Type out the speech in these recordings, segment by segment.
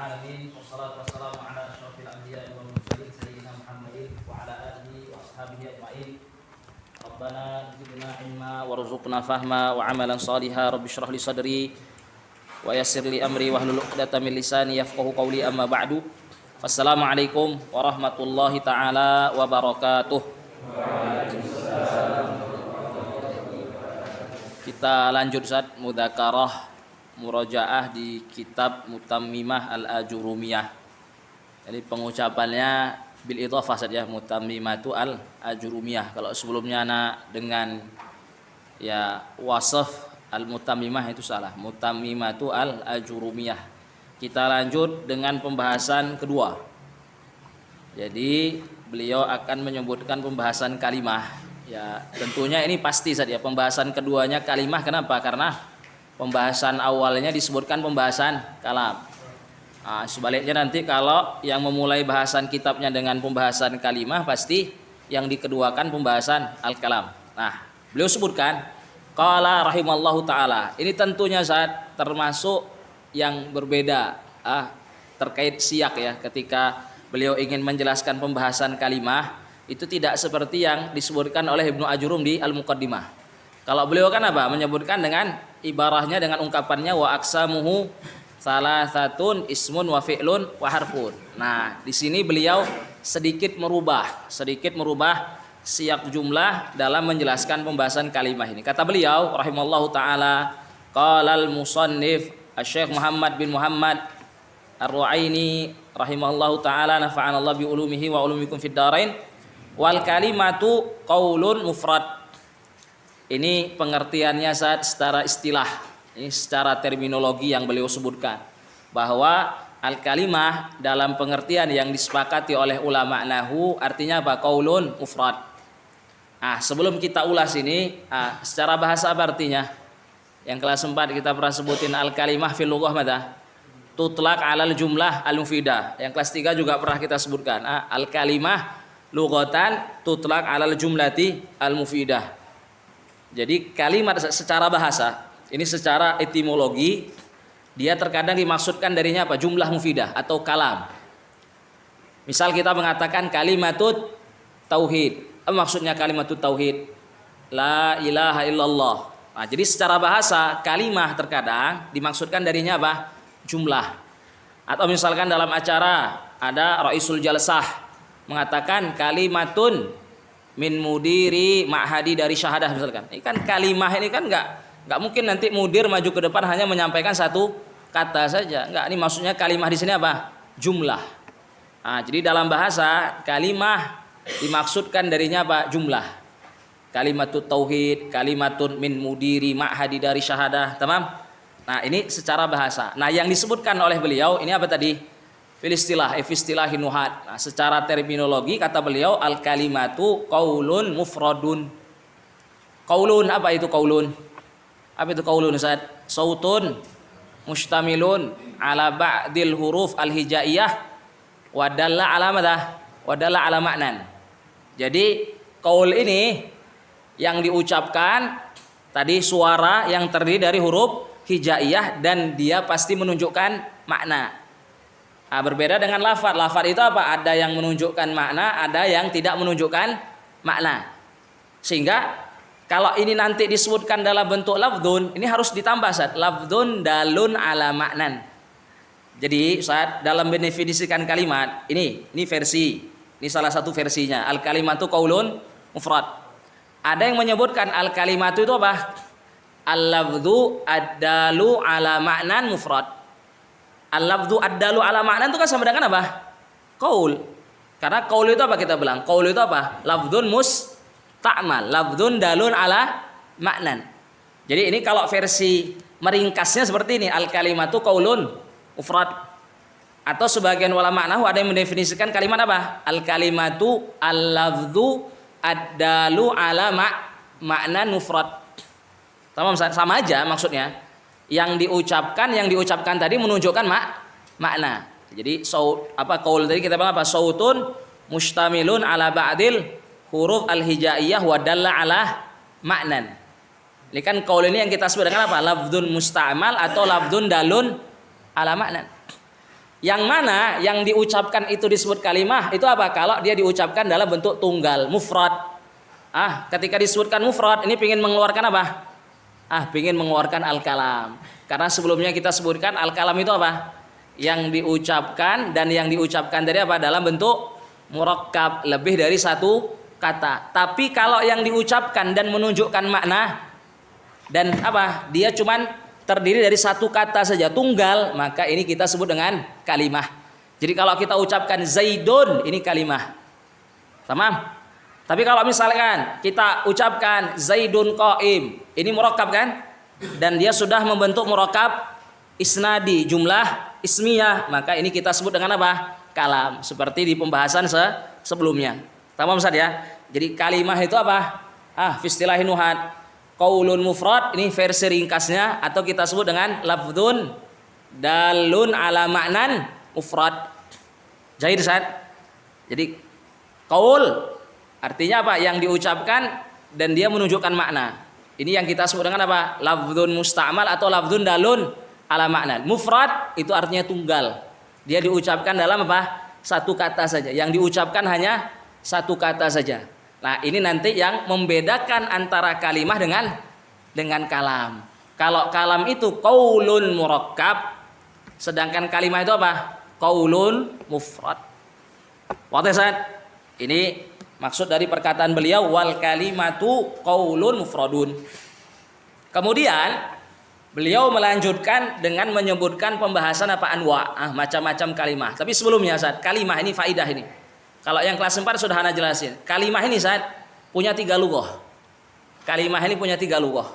alamin wassalatu wassalamu ala asyrafil anbiya'i wal mursalin sayyidina Muhammadin wa ala alihi wa ashabihi ajma'in. Rabbana zidna ilma warzuqna fahma wa amalan shaliha rabbi shrah li sadri wa yassir li amri wahlul 'uqdatam min lisani yafqahu qawli amma ba'du. Wassalamualaikum warahmatullahi taala wabarakatuh. Kita lanjut Ustaz mudzakarah murajaah di kitab Mutammimah Al-Ajurumiyah. Jadi pengucapannya bil idhafah Ustaz ya, Mutammimatu Al-Ajurumiyah. Kalau sebelumnya dengan ya wasaf Al-Mutammimah itu salah. Mutammimatu Al-Ajurumiyah. Kita lanjut dengan pembahasan kedua. Jadi beliau akan menyebutkan pembahasan kalimah. Ya, tentunya ini pasti saja pembahasan keduanya kalimah. Kenapa? Karena pembahasan awalnya disebutkan pembahasan kalam. Sebaliknya nanti kalau yang memulai bahasan kitabnya dengan pembahasan kalimah, pasti yang dikeduakan pembahasan al-kalam. Nah, beliau sebutkan qala rahimallahu taala. Ini tentunya saat termasuk yang berbeda terkait siyak ya, ketika beliau ingin menjelaskan pembahasan kalimah itu tidak seperti yang disebutkan oleh Ibnu Ajurum di Al-Muqaddimah. Kalau beliau kan apa? Menyebutkan dengan ibarahnya, dengan ungkapannya wa aqsamuhu salasatun ismun wa fi'lun wa harfun. Nah, di sini beliau sedikit merubah siyak jumlah dalam menjelaskan pembahasan kalimah ini. Kata beliau rahimallahu taala, qala al-musannif Asy-Syaikh Muhammad bin Muhammad Ar-Ru'aini rahimahullahu taala nafa'anallahu bi ulumihi wa ulumikum fid dharain. Wal kalimatu qaulun mufrad. Ini pengertiannya secara istilah, ini secara terminologi yang beliau sebutkan, bahwa al kalimah dalam pengertian yang disepakati oleh ulama nahwu artinya apa? Qaulun mufrad. Sebelum kita ulas ini, secara bahasa apa artinya? Yang kelas 4 kita pernah sebutin al kalimah fil lughah mata tutlaq 'alal jumlah al mufidah. Yang kelas 3 juga pernah kita sebutkan al kalimah lughatan tutlaq 'alal jumlati al mufidah. Jadi kalimat secara bahasa, ini secara etimologi dia terkadang dimaksudkan darinya apa? Jumlah mufidah atau kalam. Misal kita mengatakan kalimatut tauhid. Maksudnya kalimatut tauhid la ilaha illallah. Jadi secara bahasa kalimah terkadang dimaksudkan darinya apa? Jumlah. Atau misalkan dalam acara ada raisul jalsah mengatakan kalimatun min mudiri ma'hadi dari syahadah misalkan. Ini kan kalimah ini kan enggak mungkin nanti mudir maju ke depan hanya menyampaikan satu kata saja. Enggak, ini maksudnya kalimah di sini apa? Jumlah. Jadi dalam bahasa kalimah dimaksudkan darinya apa? Jumlah. Kalimatut tauhid, kalimatun min mudiri ma'hadi dari syahadah, tamam? Nah, ini secara bahasa. Nah, yang disebutkan oleh beliau ini apa tadi? Fil istilahi nuhat. Nah, secara terminologi kata beliau al kalimatu qaulun mufradun. Qaulun, apa itu qaulun? Apa itu qaulun Ustaz? Sautun mustamilun ala ba'dil huruf al hijaiyah wa dalla ala madha? Wa dalla ala ma'nan. Jadi qaul ini yang diucapkan tadi suara yang terdiri dari huruf hijaiyah dan dia pasti menunjukkan makna. Berbeda dengan lafaz. Lafaz itu apa? Ada yang menunjukkan makna, ada yang tidak menunjukkan makna. Sehingga kalau ini nanti disebutkan dalam bentuk lafdzun, ini harus ditambah Ustaz. Lafdzun dalun ala maknan. Jadi saat dalam mendefinisikan kalimat, ini versi. Ini salah satu versinya. Al kalimatu qaulun mufrad. Ada yang menyebutkan al kalimatu itu apa? Al lafdzu ad-dalu ala maknan mufrad. Al-lafdzu ad-dalu ala ma'nan itu kan sama dengan apa? Qaul. Karena qaul itu apa kita bilang? Qaul itu apa? Lafdzun musta'mal, lafdzun dalun ala ma'nan. Jadi ini kalau versi meringkasnya seperti ini, al-kalimatu qaulun mufrad. Atau sebagian ulama nahwu ada yang mendefinisikan kalimat apa? Al-kalimatu al-lafdzu ad-dalu ala ma'nan mufrad. Sama aja maksudnya. Yang diucapkan tadi menunjukkan makna. Jadi qaul tadi kita bilang apa? Sautun mustamilun ala ba'dil huruf al-hijaiyah wa dalla ala ma'nan. Ini kan qaul ini yang kita sebut dengan apa? Lafdzun musta'mal atau lafdzun dalun ala ma'nan. Yang mana yang diucapkan itu disebut kalimah itu apa? Kalau dia diucapkan dalam bentuk tunggal, mufrad. Ketika disebutkan mufrad, ini ingin mengeluarkan apa? Ingin mengeluarkan al-kalam. Karena sebelumnya kita sebutkan al-kalam itu apa? Yang diucapkan dan yang diucapkan dari apa? Dalam bentuk murakkab, lebih dari satu kata. Tapi kalau yang diucapkan dan menunjukkan makna dan apa? Dia cuman terdiri dari satu kata saja, tunggal, maka ini kita sebut dengan kalimah. Jadi kalau kita ucapkan Zaidun, ini kalimah. Tamam? Tapi kalau misalkan kita ucapkan Zaidun qaim, ini murakkab kan? Dan dia sudah membentuk murakkab isnadi, jumlah ismiyah, maka ini kita sebut dengan apa? Kalam, seperti di pembahasan sebelumnya. Tamam Ustaz ya? Jadi kalimah itu apa? Fi istilahi nuhat, qaulun mufrad, ini versi ringkasnya, atau kita sebut dengan lafdzun dalun ala ma'nan mufrad. Jadi Ustaz. Jadi qaul artinya apa? Yang diucapkan dan dia menunjukkan makna. Ini yang kita sebut dengan apa? Lafdzun musta'mal atau lafdzun dalun ala ma'nan. Mufrad itu artinya tunggal. Dia diucapkan dalam apa? Satu kata saja. Yang diucapkan hanya satu kata saja. Nah, ini nanti yang membedakan antara kalimah dengan kalam. Kalau kalam itu qaulun murakkab, sedangkan kalimah itu apa? Qaulun mufrad. Wadah Ustaz? Ini maksud dari perkataan beliau wal kalimatu qaulun mufradun. Kemudian beliau melanjutkan dengan menyebutkan pembahasan apa anwa, macam-macam kalimah. Tapi sebelumnya Ustaz, kalimah ini faidah ini. Kalau yang kelas 4 sudah ana jelasin. Kalimah ini Ustaz punya 3 lughah. Kalimah ini punya 3 lughah.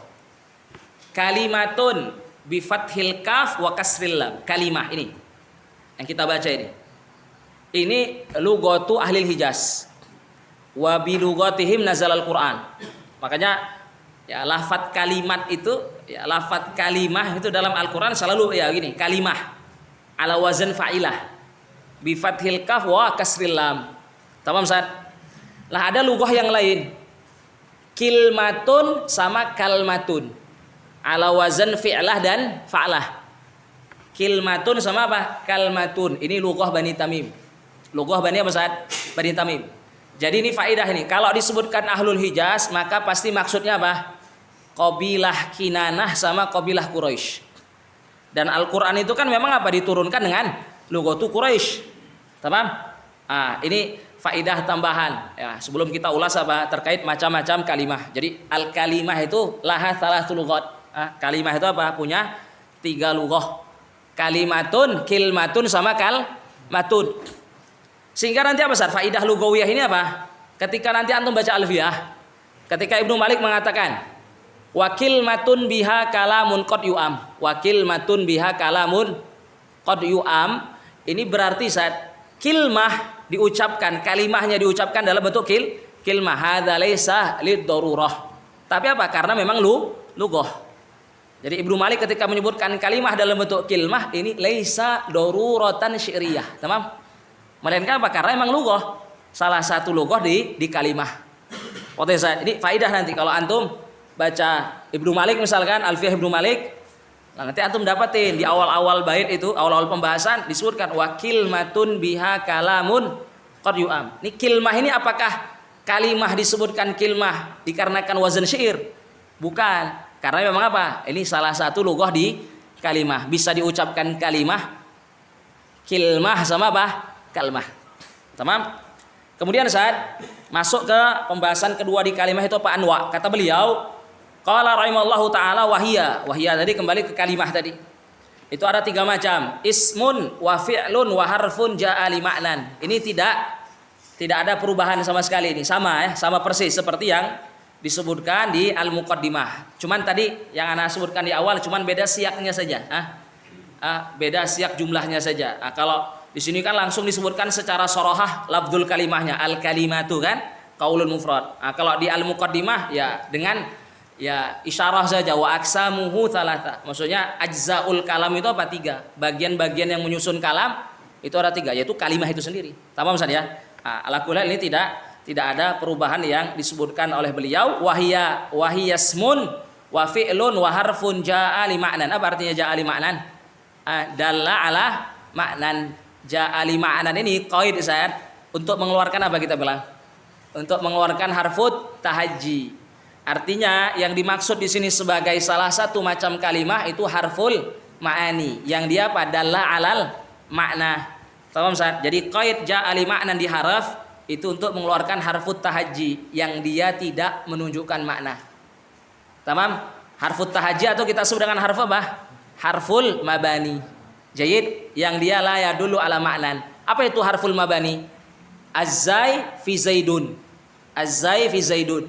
Kalimatun bi fathil kaf wa kasril lam. Kalimah ini yang kita baca ini. Ini lughatu ahli Hijaz. Wa bi lughatihim nazalal Quran. Makanya ya lafaz kalimat itu, ya lafaz kalimah itu dalam Al-Qur'an selalu ya gini, kalimah ala wazan fa'ilah bi fathil kaf wa kasril lam. Tamam Ustaz? Lah ada lughah yang lain. Kilmatun sama kalmatun. Ala wazan fi'lah dan fa'lah. Kilmatun sama apa? Kalmatun. Ini lughah Bani Tamim. Lughah Bani apa Ustaz? Bani Tamim. Jadi ini faidah ini. Kalau disebutkan Ahlul Hijaz, maka pasti maksudnya apa? Qabilah Kinanah sama qabilah Quraisy. Dan Al-Qur'an itu kan memang apa? Diturunkan dengan lughatu Quraisy. Tamam? Ini faidah tambahan ya, sebelum kita ulas apa terkait macam-macam kalimah. Jadi al-kalimah itu laha thalathul lughat. Kalimah itu apa? Punya 3 lughah. Kalimatun, kilmatun sama kalmatun. Sehingga nanti apa Ustaz? Faidah lugawiyah ini apa? Ketika nanti antum baca alfiyah, ketika Ibnu Malik mengatakan wakil matun biha kalamun qad yu'am. Wakil matun biha kalamun qad yu'am. Ini berarti Ustaz, kilmah diucapkan, kalimahnya diucapkan dalam bentuk kilmah. Hadza laisa lid-darurah. Tapi apa? Karena memang lughah. Jadi Ibnu Malik ketika menyebutkan kalimah dalam bentuk kilmah ini laisa daruratan syi'riyah. Tamam? Melainkan apa? Karena memang lughah. Salah satu lughah di kalimah. Oke, ini faidah nanti kalau antum baca Ibnu Malik misalkan Alfiyah Ibnu Malik, nah nanti antum dapatin di awal-awal bait itu, awal-awal pembahasan disebutkan wakil matun biha kalamun qad yu'am. Ini kilmah ini apakah kalimah disebutkan kilmah dikarenakan wazan syair? Bukan, karena memang apa? Ini salah satu lughah di kalimah. Bisa diucapkan kalimah, kilmah sama apa? Kalmah. Tamam? Kemudian saat masuk ke pembahasan kedua di kalimah itu apa? Anwa. Kata beliau, qala rahimallahu taala wahiyya. Wahiyya tadi kembali ke kalimah tadi. Itu ada 3 macam. Ismun wa fi'lun wa harfun ja'a li ma'nan. Ini tidak ada perubahan sama sekali ini. Sama ya, sama persis seperti yang disebutkan di Al-Muqaddimah. Cuman tadi yang ana sebutkan di awal cuman beda siaknya saja. Beda siak jumlahnya saja. Kalau di sini kan langsung disebutkan secara sorohah lafdzul kalimahnya al-kalimatu kan qaulun mufrad. Kalau di Al-Muqaddimah ya dengan ya isyarah saja wa aqsamuhu thalatha. Maksudnya ajzaul kalam itu apa? 3. Bagian-bagian yang menyusun kalam itu ada 3, yaitu kalimah itu sendiri. Tamam Ustaz ya? Ala kulli ini tidak ada perubahan yang disebutkan oleh beliau. Wahiyasmun wa fi'lun wa harfun ja'a li ma'nan. Apa artinya ja'a li ma'nan? Dalla ala ma'nan. ja'ali ma'nan ini qaid Ustaz. Untuk mengeluarkan apa kita bilang? Untuk mengeluarkan harfut tahajji. Artinya yang dimaksud di sini sebagai salah satu macam kalimah itu harful ma'ani yang dia padalla alal makna. Paham Ustaz? Jadi qaid ja'ali ma'nan di haraf itu untuk mengeluarkan harfut tahajji yang dia tidak menunjukkan makna. Tamam? Harfut tahajji atau kita sebut dengan harf apa? Harful mabani. Jayyid, yang dia la yadullu ala ma'nan. Apa itu harful mabani? Az-zai fi zaidun. Az-zai fi zaidun.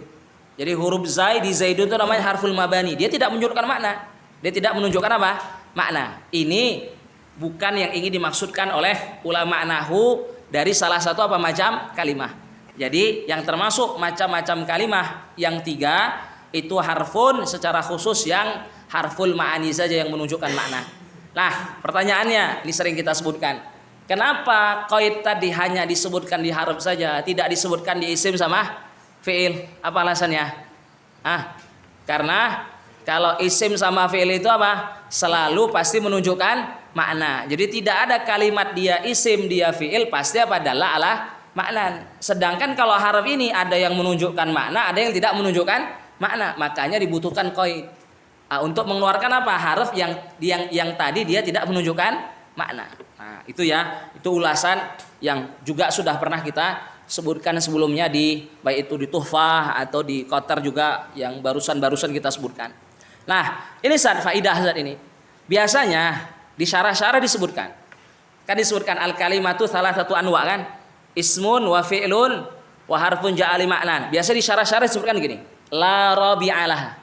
Jadi huruf zai di zaidun itu namanya harful mabani. Dia tidak menunjukkan makna. Dia tidak menunjukkan apa? Makna. Ini bukan yang ingin dimaksudkan oleh ulama nahwu dari salah satu apa macam kalimah. Jadi yang termasuk macam-macam kalimah yang 3 itu harfun secara khusus yang harful ma'ani saja yang menunjukkan makna. Nah, pertanyaannya ini sering kita sebutkan. Kenapa qaid tadi hanya disebutkan di harf saja, tidak disebutkan di isim sama fi'il? Apa alasannya? Karena kalau isim sama fi'il itu apa? Selalu pasti menunjukkan makna. Jadi tidak ada kalimat dia isim, dia fi'il pasti apa? Dalla ala makna. Sedangkan kalau harf ini ada yang menunjukkan makna, ada yang tidak menunjukkan makna. Makanya dibutuhkan qaid. Untuk mengeluarkan apa? Harf yang tadi dia tidak menunjukkan makna. Nah, itu ya, itu ulasan yang juga sudah pernah kita sebutkan sebelumnya di baik itu di Tuhfah atau di Qatar juga yang barusan kita sebutkan. Nah, ini faidah saat ini. Biasanya di syarah-syarah disebutkan. Kan disebutkan al-kalimatu salah satu anwa kan? Ismun wa fi'lun wa harfun ja'ali ma'nan. Biasa di syarah-syarah disebutkan gini. La rabi'alah.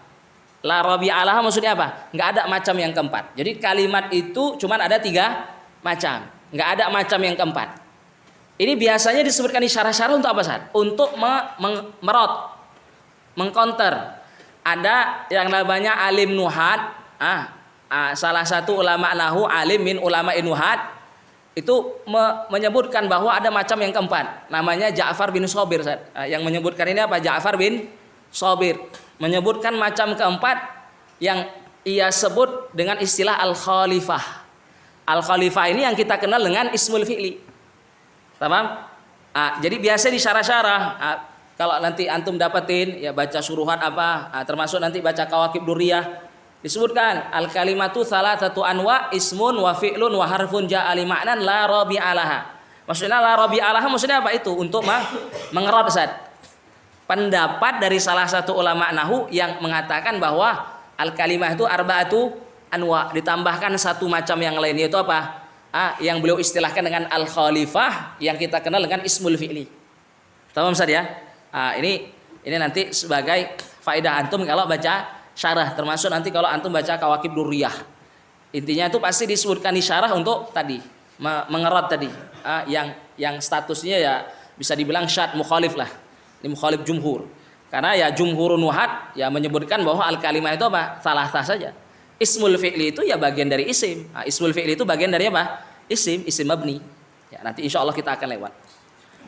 La rabi'alah maksudnya apa? Enggak ada macam yang keempat. Jadi kalimat itu cuman ada 3 macam. Enggak ada macam yang keempat. Ini biasanya disebutkan di syarah-syarah untuk apa, Ustaz? Untuk mengcounter. Ada yang namanya alim nuhat. Salah satu ulama nahwu alim min ulama nuhat itu menyebutkan bahwa ada macam yang keempat. Namanya Ja'far bin Shabir, Ustaz. Yang menyebutkan ini apa? Ja'far bin Shabir. Menyebutkan macam keempat yang ia sebut dengan istilah al-khalifah. Al-khalifah ini yang kita kenal dengan ismul fi'li. Tamam? Jadi biasa di syarah-syarah kalau nanti antum dapetin ya baca suruhan apa, termasuk nanti baca Kawakib Durriyah disebutkan al-kalimatu salasatu anwa ismun wa fi'lun wa harfun ja'ali ma'nan la rabi'alaha. Maksudnya la rabi'alaha maksudnya apa itu? Untuk mengerot Ustaz. Pendapat dari salah satu ulama nahwu yang mengatakan bahwa al-kalimah itu arba'atu anwa, ditambahkan satu macam yang lain, yaitu apa? Yang beliau istilahkan dengan al-khalifah yang kita kenal dengan ismul fi'li. Paham Ustaz ya? Ini nanti sebagai faedah antum kalau baca syarah, termasuk nanti kalau antum baca Kawakib Durriyah. Intinya itu pasti disebutkan di syarah untuk tadi mengerot tadi yang statusnya ya bisa dibilang syad mukhalif lah. Ini mukhalif jumhur. Karena ya jumhurun nuhat ya menyebutkan bahwa al-kalimah itu apa? Salah-salah saja. Ismul fi'li itu ya bagian dari isim. Ismul fi'li itu bagian dari apa? Isim mabni. Ya, nanti insya Allah kita akan lewat.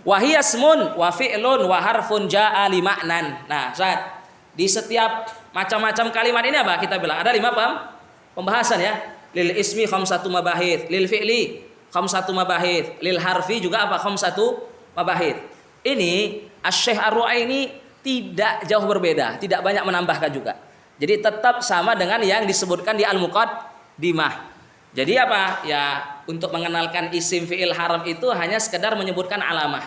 Wa hiya ismun wa fi'lun wa harfun ja'a li ma'nan. Nah, Ustaz, di setiap macam-macam kalimat ini apa? Kita bilang ada 5 pembahasan ya. Lil ismi khamsatu mabahith, lil fi'li khamsatu mabahith, lil harfi juga apa? Khamsatu mabahith. Ini Asy-Syaikh Ar-Ru'aini tidak jauh berbeda, tidak banyak menambahkan juga. Jadi tetap sama dengan yang disebutkan di Al-Muqaddimah. Jadi apa? Ya untuk mengenalkan isim fi'il harf itu hanya sekedar menyebutkan alamah.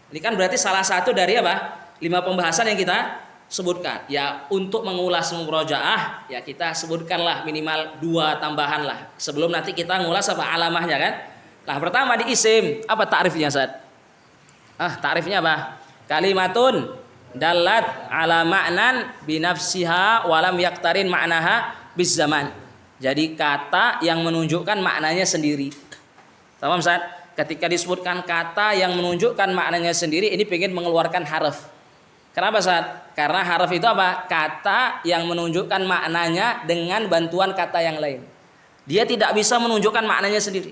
Ini kan berarti salah satu dari apa? 5 pembahasan yang kita sebutkan. Ya untuk mengulas murojaah ya kita sebutkanlah minimal 2 tambahan lah. Sebelum nanti kita ngulas apa alamahnya kan. Nah pertama di isim apa ta'rifnya Ustaz? Ta'rifnya apa? Kalimatun dalat ala ma'nan binafsiha walam yaktarin ma'naha bis zaman. Jadi kata yang menunjukkan maknanya sendiri. Paham Ustaz? Ketika disebutkan kata yang menunjukkan maknanya sendiri, ini pengen mengeluarkan harf. Kenapa Ustaz? Karena harf itu apa? Kata yang menunjukkan maknanya dengan bantuan kata yang lain. Dia tidak bisa menunjukkan maknanya sendiri.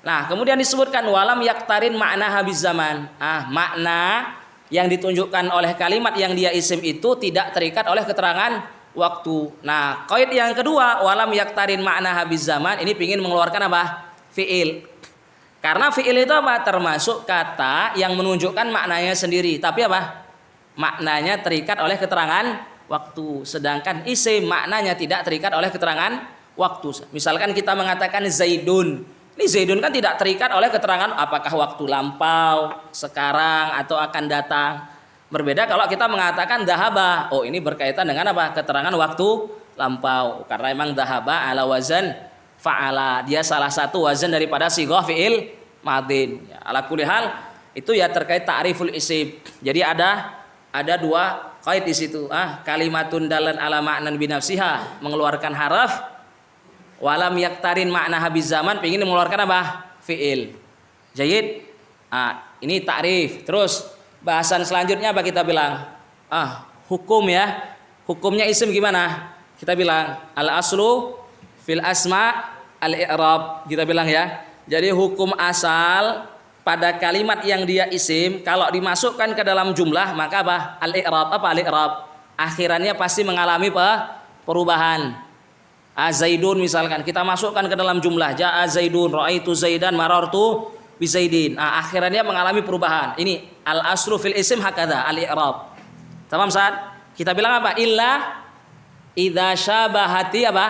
Nah, kemudian disebutkan walam yaktarin makna habis zaman. Makna yang ditunjukkan oleh kalimat yang dia isim itu tidak terikat oleh keterangan waktu. Nah, qaid yang kedua walam yaktarin makna habis zaman ini ingin mengeluarkan apa? Fi'il. Karena fi'il itu apa? Termasuk kata yang menunjukkan maknanya sendiri, tapi apa? Maknanya terikat oleh keterangan waktu. Sedangkan isim maknanya tidak terikat oleh keterangan waktu. Misalkan kita mengatakan Zaidun. Ini Zaidun kan tidak terikat oleh keterangan apakah waktu lampau, sekarang atau akan datang. Berbeda kalau kita mengatakan dahaba. Oh, ini berkaitan dengan apa? Keterangan waktu lampau. Karena memang dahaba ala wazan fa'ala. Dia salah satu wazan daripada sighah fi'il madin. Ya, ala kulli hal itu ya terkait ta'riful isim. Jadi ada dua kait di situ. Kalimatun dalan ala ma'nan binafsiha, mengeluarkan haraf, walam yaktarin makna habis zaman, ingin mengeluarkan apa? Fi'il. Jayid. Ini ta'rif. Terus bahasan selanjutnya apa kita bilang? Hukum ya. Hukumnya isim gimana? Kita bilang al aslu fil asma al i'rab. Kita bilang ya. Jadi hukum asal pada kalimat yang dia isim kalau dimasukkan ke dalam jumlah maka apa? Al i'rab. Apa al i'rab? Akhirannya pasti mengalami perubahan. Zaidun misalkan kita masukkan ke dalam jumlah, jaa Zaidun, raaitu Zaidan, marartu bi Zaidin. Akhirannya mengalami perubahan. Ini al aslu fil isim hakadha al i'rab. Tamam saat kita bilang apa? Illa idza syabahati apa?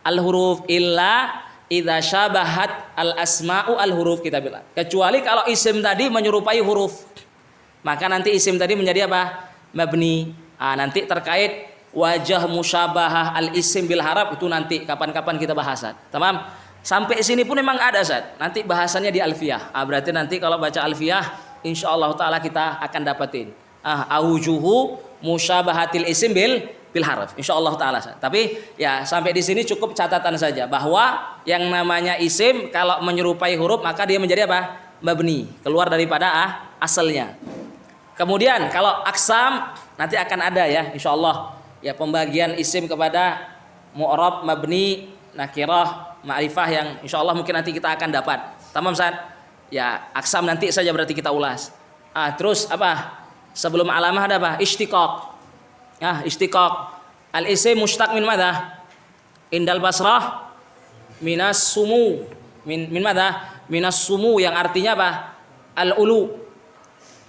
Al huruf. Illa idza syabahat al asma'u al huruf, kita bilang. Kecuali kalau isim tadi menyerupai huruf. Maka nanti isim tadi menjadi apa? Mabni. Nanti terkait wajah musyabahah al isim bil haraf itu nanti kapan-kapan kita bahas. Tamam? Sampai sini pun memang ada Ustaz. Nanti bahasannya di alfiyah. Berarti nanti kalau baca alfiyah insyaallah taala kita akan dapetin aujuhu musyabahatil isim bil haraf insyaallah taala. Tapi ya sampai di sini cukup catatan saja bahwa yang namanya isim kalau menyerupai huruf maka dia menjadi apa? Mabni, keluar daripada asalnya. Kemudian kalau aksam nanti akan ada ya insyaallah. Ya pembagian isim kepada mu'rab, mabni, nakirah, ma'rifah yang insyaallah mungkin nanti kita akan dapat. Tamam Ustaz? Ya aksam nanti saja berarti kita ulas. Terus apa? Sebelum alamah ada apa? Istiqaq. Istiqaq. Al isim mushtaq min madha? Indal basrah minas sumu. Min madha? Minas sumu yang artinya apa? Al ulu.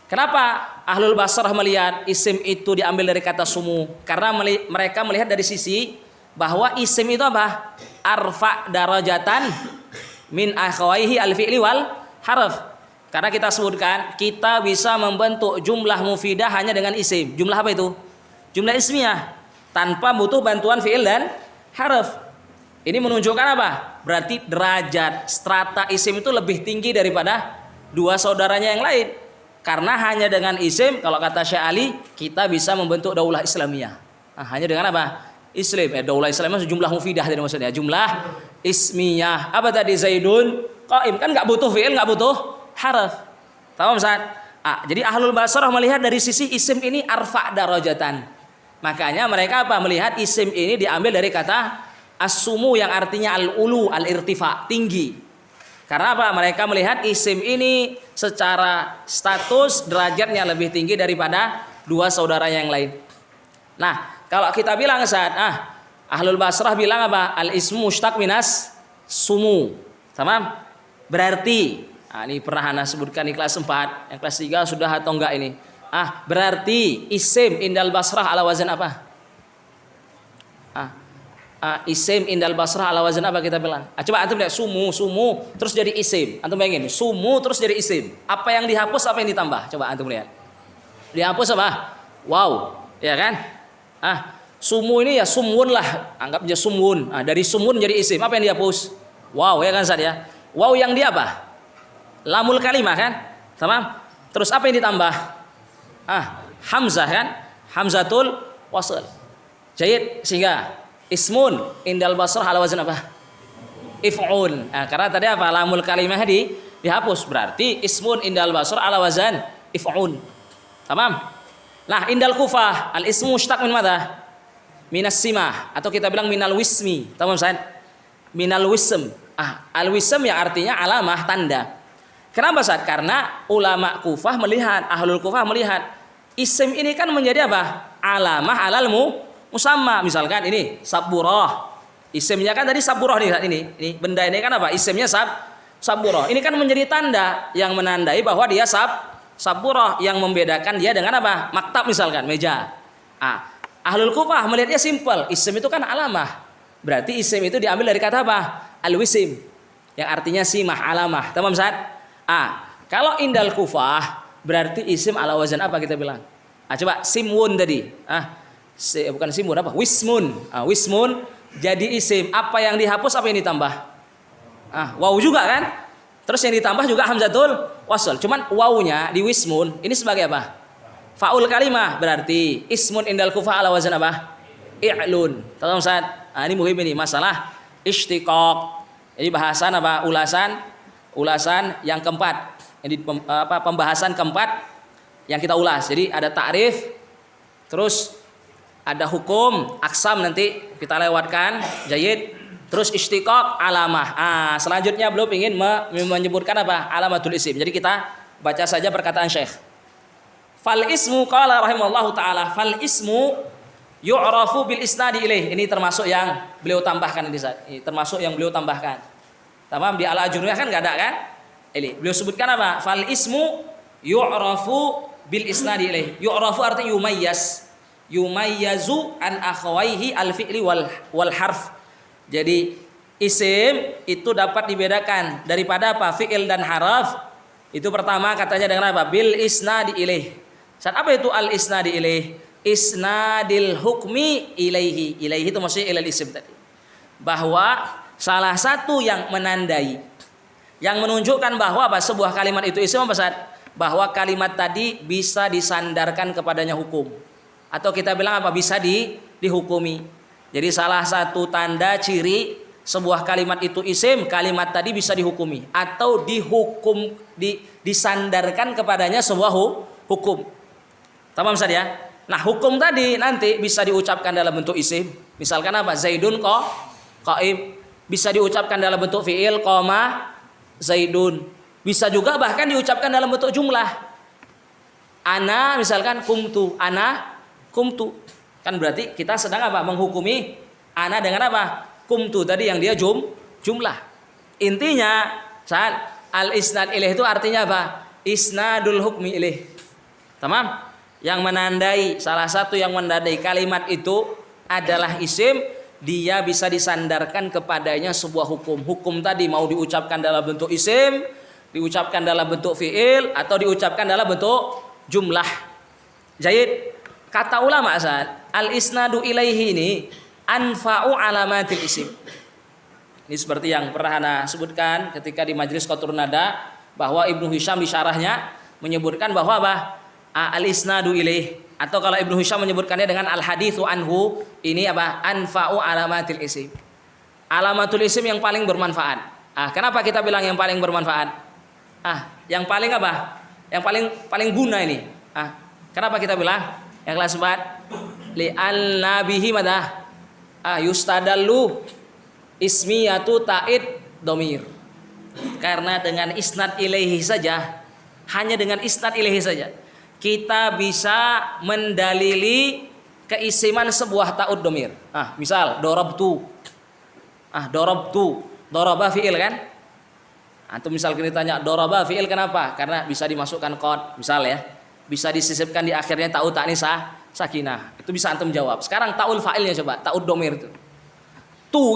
Kenapa Ahlul Basrah melihat isim itu diambil dari kata sumu? Karena mereka melihat dari sisi bahwa isim itu apa? Arfa darajatan min akhawaihi al-fi'li wal harf. Karena kita sebutkan kita bisa membentuk jumlah mufidah hanya dengan isim. Jumlah apa itu? Jumlah ismiyah tanpa butuh bantuan fi'il dan harf. Ini menunjukkan apa? Berarti derajat strata isim itu lebih tinggi daripada dua saudaranya yang lain. Karena hanya dengan isim, kalau kata Syekh Ali, kita bisa membentuk daulah Islamiyah. Hanya dengan apa? Islam. Daulah Islamiyah sejumlah mufidah tadi maksudnya. Jumlah ismiyah. Apa tadi? Zaidun qaim. Kan nggak butuh fi'il, nggak butuh harf. Tahu Ustaz? Jadi Ahlul Basrah melihat dari sisi isim ini arfa darajatan. Makanya mereka apa? Melihat isim ini diambil dari kata as-sumu yang artinya al-ulu, al-irtifa, tinggi. Karena apa? Mereka melihat isim ini secara status derajatnya lebih tinggi daripada dua saudara yang lain. Nah, kalau kita bilang saat Ahlul Basrah bilang apa? Al ismu mushtaq minas sumu. Tamam? Berarti ini pernah Ana sebutkan di kelas 4, yang kelas 3 sudah atau enggak ini? Berarti isim indal Basrah ala wazan apa? Isim indal Basrah ala wazan apa kita bilang? Coba antum lihat sumu terus jadi isim. Antum bayangin, sumu terus jadi isim. Apa yang dihapus, apa yang ditambah? Coba antum lihat. Dihapus apa? Wow, ya kan? Sumu ini ya sumun lah, anggap aja sumun. Dari sumun jadi isim. Apa yang dihapus? Wow, ya kan Ustaz ya? Wow yang dia apa? Lamul kalimah kan? Tamam? Terus apa yang ditambah? Hamzah kan? Hamzatul wasl. Jayid, sehingga ismun indal Basrah ala wazan apa? If'un. Karena tadi apa? Lamul kalimah dihapus. Berarti ismun indal Basrah ala wazan if'un. Tamam? Nah, indal Kufah al ismu mushtaq min madha? Minas simah atau kita bilang minal wismi. Tamam Ustaz? Minal wism. Al wism yang artinya alamah, tanda. Kenapa Ustaz? Karena ulama Kufah melihat, Ahlul Kufah melihat isim ini kan menjadi apa? Alamah alal musamma. Misalkan ini saburah. Isimnya kan tadi saburah nih ini benda ini kan apa? Isimnya saburoh. Ini kan menjadi tanda yang menandai bahwa dia saburoh, yang membedakan dia dengan apa? Maktab misalkan, meja. Ahlul Kufah melihatnya simpel. Isim itu kan alamah. Berarti isim itu diambil dari kata apa? Al-wisim, yang artinya simah, alamah. Tamam Ustaz? Kalau indal Kufah berarti isim ala wazan apa kita bilang? Coba simwun tadi. Bukan simwun, apa? Wismun. Wismun jadi isim. Apa yang dihapus, apa yang ditambah? Waw juga kan? Terus yang ditambah juga hamzatul wasl. Cuman wawnya di wismun ini sebagai apa? Faul kalimah. Berarti ismun indal Kufah ala wazan apa? I'lun. Tahu Ustaz? Ini muhim ini masalah istiqaq. Jadi bahasan apa? Ulasan yang keempat. Jadi pembahasan keempat yang kita ulas. Jadi ada ta'rif, terus ada hukum, aksam nanti kita lewatkan, jayid. Terus istiqaq, alamah. Selanjutnya belum ingin menyebutkan apa? Alamatul isim. Jadi kita baca saja perkataan Syekh. Fal ismu qala rahimallahu taala, fal ismu yu'rafu bil isnadi ilaih. Ini termasuk yang beliau tambahkan ini, termasuk yang beliau tambahkan. Tamam, di Al-Ajuriyah kan enggak ada kan? Ini beliau sebutkan apa? Fal ismu yu'rafu bil isnadi ilaih. Yu'rafu artinya yumayyaz. Yumayyazu an akhawaihi al fi'li wal harf. Jadi isim itu dapat dibedakan daripada apa? Fi'il dan haraf. Itu pertama katanya dengan apa? Bil isnadi ilaih. Saat apa itu al isnadi ilaih? Isnadil hukmi ilaihi. Ilaihi itu maksudnya ilal isim tadi. Bahwa salah satu yang menandai, yang menunjukkan bahwa apa? Sebuah kalimat itu isim apa Ustaz? Bahwa kalimat tadi bisa disandarkan kepadanya hukum. Atau kita bilang apa? Bisa dihukumi. Jadi salah satu tanda ciri sebuah kalimat itu isim, kalimat tadi bisa dihukumi atau disandarkan kepadanya sebuah hukum. Tamam Ustaz ya? Nah, hukum tadi nanti bisa diucapkan dalam bentuk isim. Misalkan apa? Zaidun qaim. Bisa diucapkan dalam bentuk fi'il qama Zaidun. Bisa juga bahkan diucapkan dalam bentuk jumlah. Ana misalkan kumtu, ana kumtu. Kan berarti kita sedang apa? Menghukumi ana dengan apa? Kumtu tadi yang dia jumlah. Intinya saat al-isnad ilaih itu artinya apa? Isnadul hukmi ilaih. Tamam? Yang menandai, salah satu yang menandai kalimat itu adalah isim, dia bisa disandarkan kepadanya sebuah hukum. Hukum tadi mau diucapkan dalam bentuk isim, diucapkan dalam bentuk fi'il, atau diucapkan dalam bentuk jumlah. Jayid. Kata ulama Ustaz, al-isnadu ilaihi ini anfa'u alamatil isim. Ini seperti yang pernah Ana sebutkan ketika di Majelis Qatrun Nada, bahwa Ibnu Hisham di syarahnya menyebutkan bahwa apa? Al-isnadu ilaih, atau kalau Ibnu Hisham menyebutkannya dengan al-haditsu anhu, ini apa? Anfa'u alamatil isim. Alamatul isim yang paling bermanfaat. Kenapa kita bilang yang paling bermanfaat? Yang paling apa? Yang paling guna ini. Kenapa kita bilang? Yang kelas 4, li'anna bihi madah yustadallu ismiyatu ta'id domir. Karena dengan isnad ilaihi saja, hanya dengan isnad ilaihi saja, kita bisa mendalili keisiman sebuah ta'ud domir. Misal dorobtu. Dorobah fi'il kan? Antum misal kita tanya dorobah fi'il kenapa? Karena bisa dimasukkan qad, misal ya. Bisa disisipkan di akhirnya ta'ud ta'nis sakinah. Itu bisa antum jawab. Sekarang ta'ul fa'ilnya coba, ta'ud domir itu.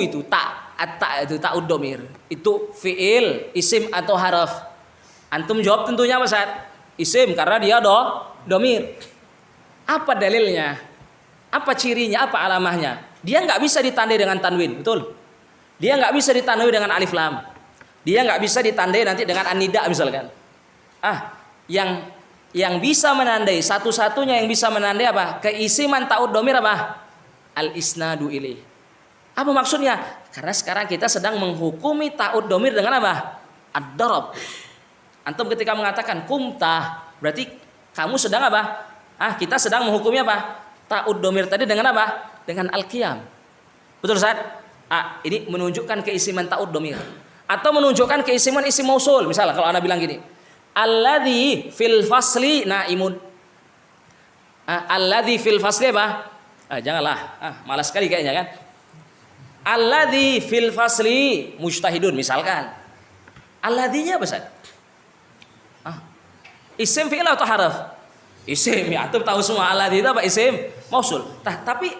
Itu ta itu ta'ud domir. Itu fi'il, isim atau haraf. Antum jawab tentunya apa Ustaz? Isim karena dia domir. Apa dalilnya? Apa cirinya? Apa alamahnya? Dia nggak bisa ditandai dengan tanwin, betul? Dia nggak bisa ditandai dengan alif lam. Dia nggak bisa ditandai nanti dengan an-nida misalkan. Yang bisa menandai, satu-satunya yang bisa menandai apa? Keisiman ta'ud domir apa? Al-isnadu ilaih. Apa maksudnya? Karena sekarang kita sedang menghukumi ta'ud domir dengan apa? Ad-darab. Antum ketika mengatakan kumta, berarti kamu sedang apa? Kita sedang menghukumi apa? Ta'ud domir tadi dengan apa? Dengan al-qiyam. Betul Ustaz? Ini menunjukkan keisiman ta'ud domir. Atau menunjukkan keisiman isim mausul. Misalnya kalau Anda bilang gini, alladzi fil fasli naimun. Alladzi fil fasli apa? Janganlah. Malas sekali kayaknya kan. Alladzi fil fasli mujtahidun misalkan. Alladhinya apa Ustaz? Isim fi'il atau harf? Isim, ya antum tahu semua. Alladhi itu apa? Isim mausul. Tapi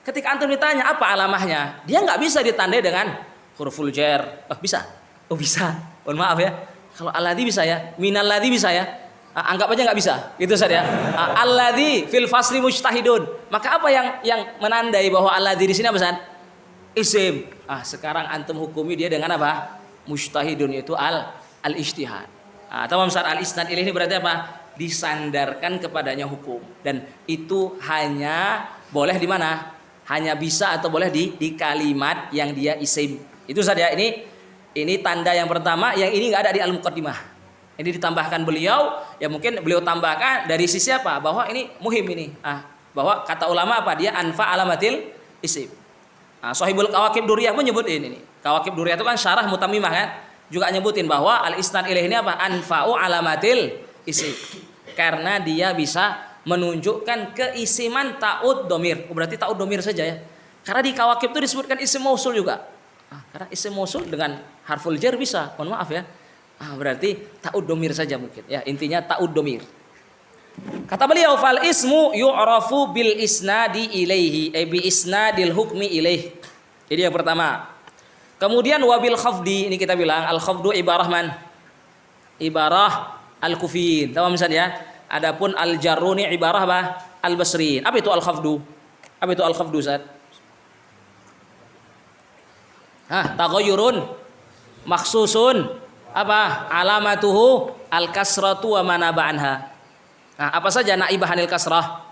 ketika antum ditanya apa alamahnya, dia nggak bisa ditandai dengan huruful jar. Bisa? Oh bisa. Mohon maaf ya. Kalau alladhi bisa ya, minalladhi bisa ya. Anggap aja nggak bisa, gitu Ustaz ya. Alladhi fil fasli mujtahidun. Maka apa yang menandai bahwa alladhi di sini apa Ustaz? Isim. Sekarang antum hukumi dia dengan apa? Mujtahidun, yaitu al-ijtihad. Tamam Ustaz, al-isnad ilaih ini berarti apa? Disandarkan kepadanya hukum, dan itu hanya boleh di mana? Hanya bisa atau boleh di kalimat yang dia isim. Itu Ustaz ya. Ini tanda yang pertama, yang ini nggak ada di al-muqaddimah. Ini ditambahkan beliau, ya mungkin beliau tambahkan dari sisi apa? Bahwa ini muhim ini. Bahwa kata ulama apa? Dia anfa alamatil isim. Shahibul Kawakib Duriyah menyebut ini. Kawakib Duriyah itu kan syarah Mutammimah kan? Juga nyebutin bahwa al-isnad ilaih ini apa? Anfa'u alamatil isim. Karena dia bisa menunjukkan keisiman ta'ud domir. Berarti ta'ud domir saja ya. Karena di Kawakib itu disebutkan isim mausul juga. Karena isim mausul dengan harful jar bisa. Mohon maaf ya. Berarti ta'ud domir saja mungkin. Ya, intinya ta'ud domir. Kata beliau, fal ismu yu'rafu bil isnadi ilaihi, bi isnadil hukmi ilaih. Jadi yang pertama. Kemudian wabil khafdi, ini kita bilang al khafdu ibarah man? Ibarah al-kufiyin. Tahu misalnya ya? Adapun al jaruni ibarah apa? Al-basriin. Apa itu al khafdu? Apa itu al khafdu Ustaz? Taghayyurun makhsusun apa? Alamatuhu al-kasratu wa manaba anha. Apa saja naibah anil kasrah?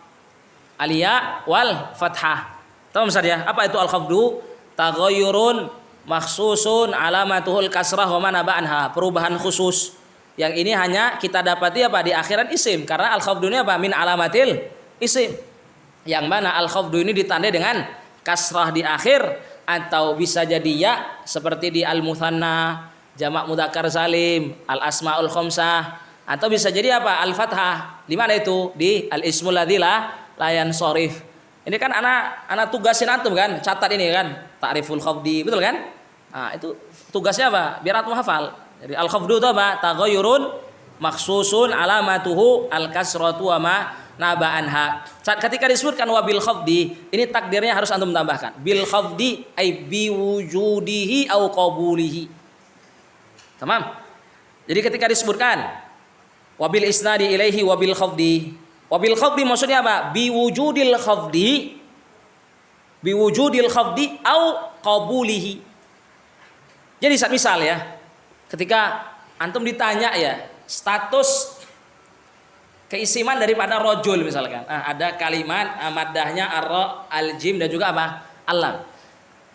Aliyah wal fathah. Tahu misalnya ya? Apa itu al khafdu? Taghayyurun makhsusun alamatuhul kasrah wa manaba anha, perubahan khusus yang ini hanya kita dapati apa di akhiran isim, karena al khafdu ini apa? Min alamatil isim, yang mana al khafdu ini ditandai dengan kasrah di akhir, atau bisa jadi ya seperti di al mutsanna, jamak mudzakkar salim, al asmaul khamsah, atau bisa jadi apa? Al fathah. Di mana itu? Di al ismul ladzi la yansharif. Ini kan anak tugasin antum kan, catat ini kan, ta'riful khafdi, betul kan? Itu tugasnya apa? Biar antum hafal. Jadi al khafdu itu apa? Taghayyurun makhsusun alamatuhu al kasratu wa ma naba anha. Ketika disebutkan wabil khafdi, ini takdirnya harus antum tambahkan. Bil khafdi ay bi wujudihi au qabulihi. Tamam? Jadi ketika disebutkan wabil isnadi ilaihi wabil khafdi. Wabil khafdi maksudnya apa? Bi wujudil khafdi au qabulihi. Jadi misal ya, ketika antum ditanya ya status keisiman daripada rojul misalkan, ada kalimat maddahnya arra, al-jim dan juga apa? Alam.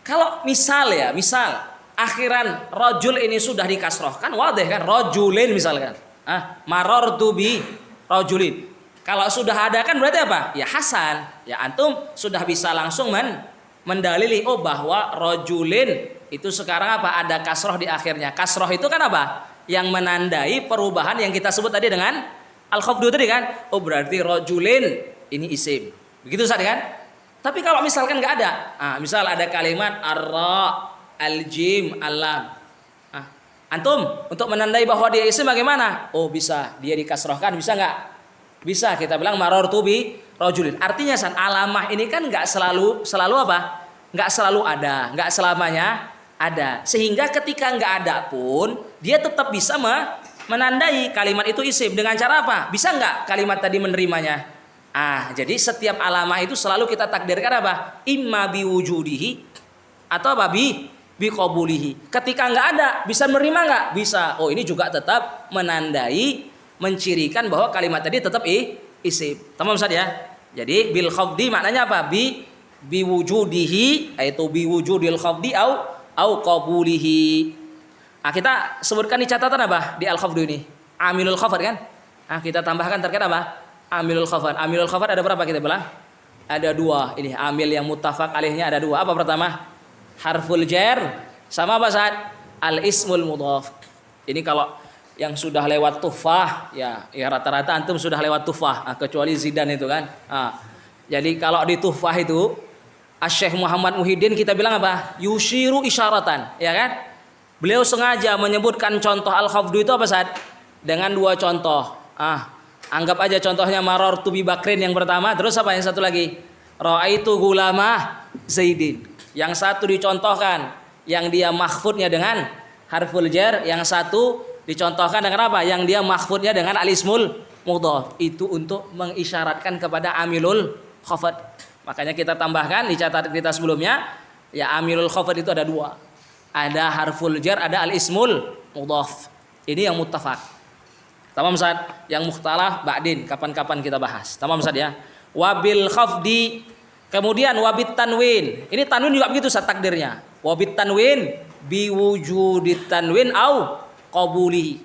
Kalau misal akhiran rojul ini sudah dikasrohkan, wadah kan? Rojulin misalkan, marortu bi rojulin. Kalau sudah ada kan berarti apa? Ya hasan. Ya antum sudah bisa langsung mendalili bahwa rojulin itu sekarang apa? Ada kasroh di akhirnya. Kasroh itu kan apa? Yang menandai perubahan yang kita sebut tadi dengan al-khafdu tadi kan? Berarti rojulin ini isim. Begitu Ustaz kan? Tapi kalau misalkan nggak ada, misal ada kalimat arra, al-jim, alam. Antum untuk menandai bahwa dia isim bagaimana? Bisa, dia dikasrohkan, bisa nggak? Bisa, kita bilang marortu bi rojulin. Artinya alamah ini kan nggak selalu apa? Nggak selalu ada, nggak selamanya ada. Sehingga ketika nggak ada pun dia tetap bisa menandai kalimat itu isim. Dengan cara apa? Bisa nggak kalimat tadi menerimanya? Jadi setiap alamah itu selalu kita takdirkan apa? Imma biwujudihi atau apa? Biqabulihi. Ketika nggak ada, bisa menerima nggak? Bisa. Ini juga tetap menandai, mencirikan bahwa kalimat tadi tetap isim. Tamam Ustaz ya? Jadi bil khafdi maknanya apa? Biwujudihi, yaitu biwujudil khafdi au qabulihi. Kita sebutkan di catatan apa di al khafdu ini? Amilul khafad kan? Kita tambahkan terkait apa? Amilul khafad. Amilul khafad ada berapa kita bilang? Ada 2. Ini amil yang muttafaq alaihnya ada 2. Apa pertama? Harful jar sama apa Ustaz? Al ismul mudhaf. Ini kalau yang sudah lewat tuhfah ya rata-rata antum sudah lewat tuhfah, kecuali Zidan itu kan. Jadi kalau di tuhfah itu Syekh Muhammad Muhyiddin kita bilang apa? Yushiru isyaratan, ya kan? Beliau sengaja menyebutkan contoh al-khafdu itu apa Ustaz? Dengan dua contoh. Anggap aja contohnya marartu bi Bakrin yang pertama, terus apa yang satu lagi? Ra'aitu gulamah Zaidin. Yang satu dicontohkan yang dia mahfudnya dengan harful jar, yang satu dicontohkan dengan apa? Yang dia mahfudnya dengan al-ismul mudhaf. Itu untuk mengisyaratkan kepada amilul khafad. Makanya kita tambahkan di catatan kita sebelumnya, ya amilul khafad itu ada dua. Ada harful jar, ada al-ismul mudhaf. Ini yang muttafaq. Tamam Ustaz? Yang mukhtalaf ba'din, kapan-kapan kita bahas. Tamam Ustaz ya? Wabil khafdi, kemudian wabit tanwin. Ini tanwin juga begitu Ustaz takdirnya. Wabit tanwin biwujudit tanwin au qabuli.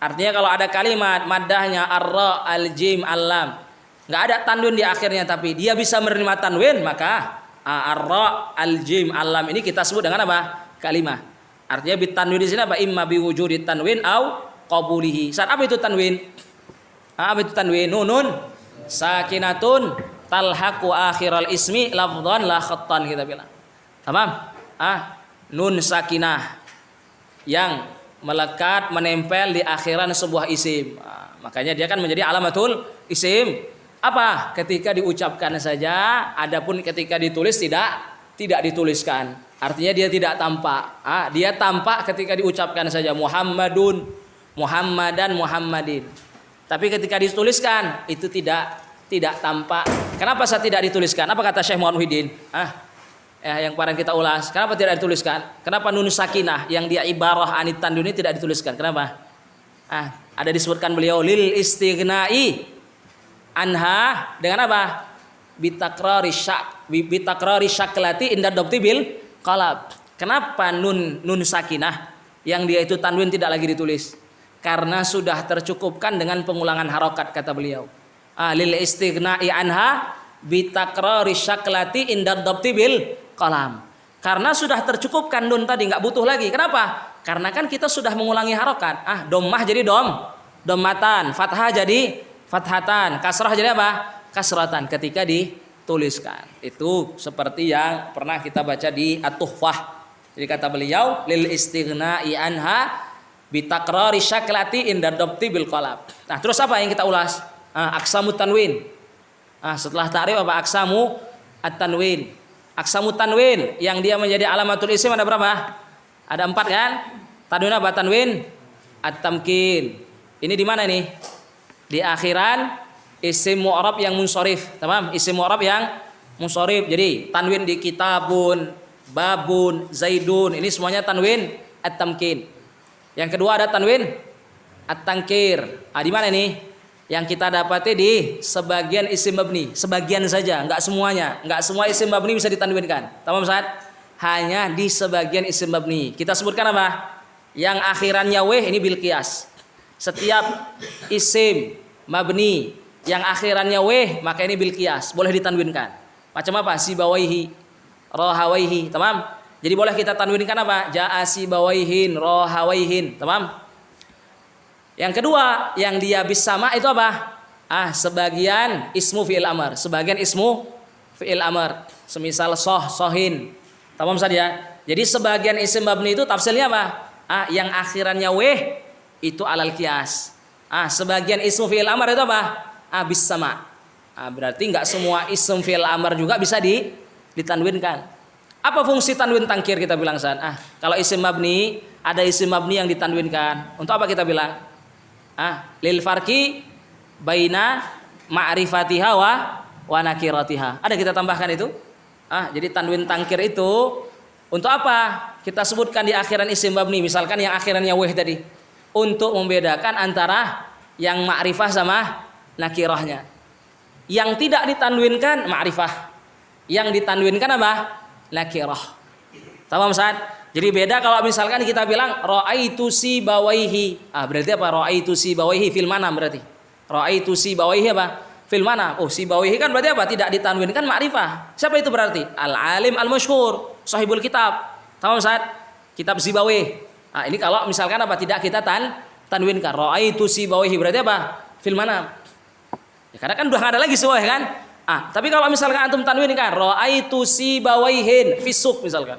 Artinya kalau ada kalimat maddahnya ar-ra, al-jim, al-lam, enggak ada tanwin di akhirnya tapi dia bisa menerima tanwin, maka ar-ra, al-jim, al-lam ini kita sebut dengan apa? Kalimah. Artinya bit tanwin di sini apa? Imma biwujudit tanwin au qabulihi. Saat apa itu tanwin? Apa itu tanwin? Nunun sakinatun talhaqu akhiral ismi lafdhan la khattan, kita bilang. Tamam? Nun sakinah yang melekat menempel di akhiran sebuah isim. Makanya dia kan menjadi alamatul isim. Apa? Ketika diucapkan saja, adapun ketika ditulis tidak dituliskan. Artinya dia tidak tampak. Dia tampak ketika diucapkan saja Muhammadun, Muhammadan, Muhammadin. Tapi ketika dituliskan itu tidak tampak. Kenapa saya tidak dituliskan? Apa kata Syekh Muhammad Muhyiddin? Yang kemarin kita ulas. Kenapa tidak dituliskan? Kenapa nun sakinah yang dia ibarah anit tanwin ini tidak dituliskan? Kenapa? Ada disebutkan beliau lil istighnai anha dengan apa? Bitakrari syaklati inda dhabti bil qalab. Kenapa nun sakinah yang dia itu tanwin tidak lagi ditulis? Karena sudah tercukupkan dengan pengulangan harokat, kata beliau. Lil istighnai anha bitakrari syaklati inda dhabti bil qalam. Karena sudah tercukupkan nun tadi, nggak butuh lagi. Kenapa? Karena kan kita sudah mengulangi harokat. Dommah jadi dommatan, fathah jadi fathatan, kasrah jadi apa? Kasratan ketika dituliskan. Itu seperti yang pernah kita baca di At-Tuhfah. Jadi kata beliau lil istighnai anha bitakrari syaklati inda dhabti bil qalab. Nah, terus apa yang kita ulas? Aqsamu tanwin. Setelah ta'rif apa? Aqsamu at-tanwin. Aqsamu tanwin yang dia menjadi alamatul isim ada berapa? Ada 4 kan? Tanwin apa? Tanwin at-tamkin. Ini di mana nih? Di akhiran isim mu'rab yang munsharif. Tamam? Isim mu'rab yang munsharif. Jadi tanwin di kitabun, babun, zaidun, ini semuanya tanwin at-tamkin. Yang kedua ada tanwin at-tankir. Di mana nih? Yang kita dapati di sebagian isim mabni, sebagian saja, enggak semuanya. Enggak semua isim mabni bisa ditanwinkan. Tamam Ustaz? Hanya di sebagian isim mabni. Kita sebutkan apa? Yang akhirannya weh ini bil qiyas. Setiap isim mabni yang akhirannya weh maka ini bil qiyas, boleh ditanwinkan. Macam apa? Sibawaihi, rohawaihi, tamam? Jadi boleh kita tanwinkan apa? Ja'a sibawaihin, rohawaihin, tamam? Yang kedua, yang dia bisama itu apa? Sebagian ismu fi'il amr, sebagian ismu fi'il amr. Semisal sohin. Tamam saja. Jadi sebagian isim mabni itu tafsirnya apa? Yang akhirannya weh itu alal qiyas. Sebagian ismu fi'il amr itu apa? Bisama. Berarti enggak semua ism fi'il amr juga bisa ditanwinkan. Apa fungsi tanwin tangkir kita bilang San? Kalau isim mabni, ada isim mabni yang ditanwinkan. Untuk apa kita bilang? Lil farqi baina ma'rifatiha wa nakiratiha. Ada kita tambahkan itu? Jadi tanwin tangkir itu untuk apa? Kita sebutkan di akhiran isim mabni, misalkan yang akhirannya weh tadi, untuk membedakan antara yang ma'rifah sama nakirahnya. Yang tidak ditanwinkan ma'rifah, yang ditanwinkan apa? Nakirah. Tamam Ustaz? Jadi beda kalau misalkan kita bilang ra'aitu sibawaihi. Berarti apa? Ra'aitu sibawaihi fil mana berarti? Ra'aitu sibawaihi apa? Fil mana? Sibawaihi kan berarti apa? Tidak ditanwinkan ma'rifah. Siapa itu berarti? Al-alim al-masyhur, sahibul kitab. Tamam Ustaz? Kitab Sibawaihi. Ini kalau misalkan apa? Tidak kita tanwinkan. Ra'aitu sibawaihi berarti apa? Fil mana? Ya, karena kan udah nggak ada lagi sibawaihi kan? Tapi kalau misalkan antum tanwinkan ra'aitu sibawaihin fisuk misalkan.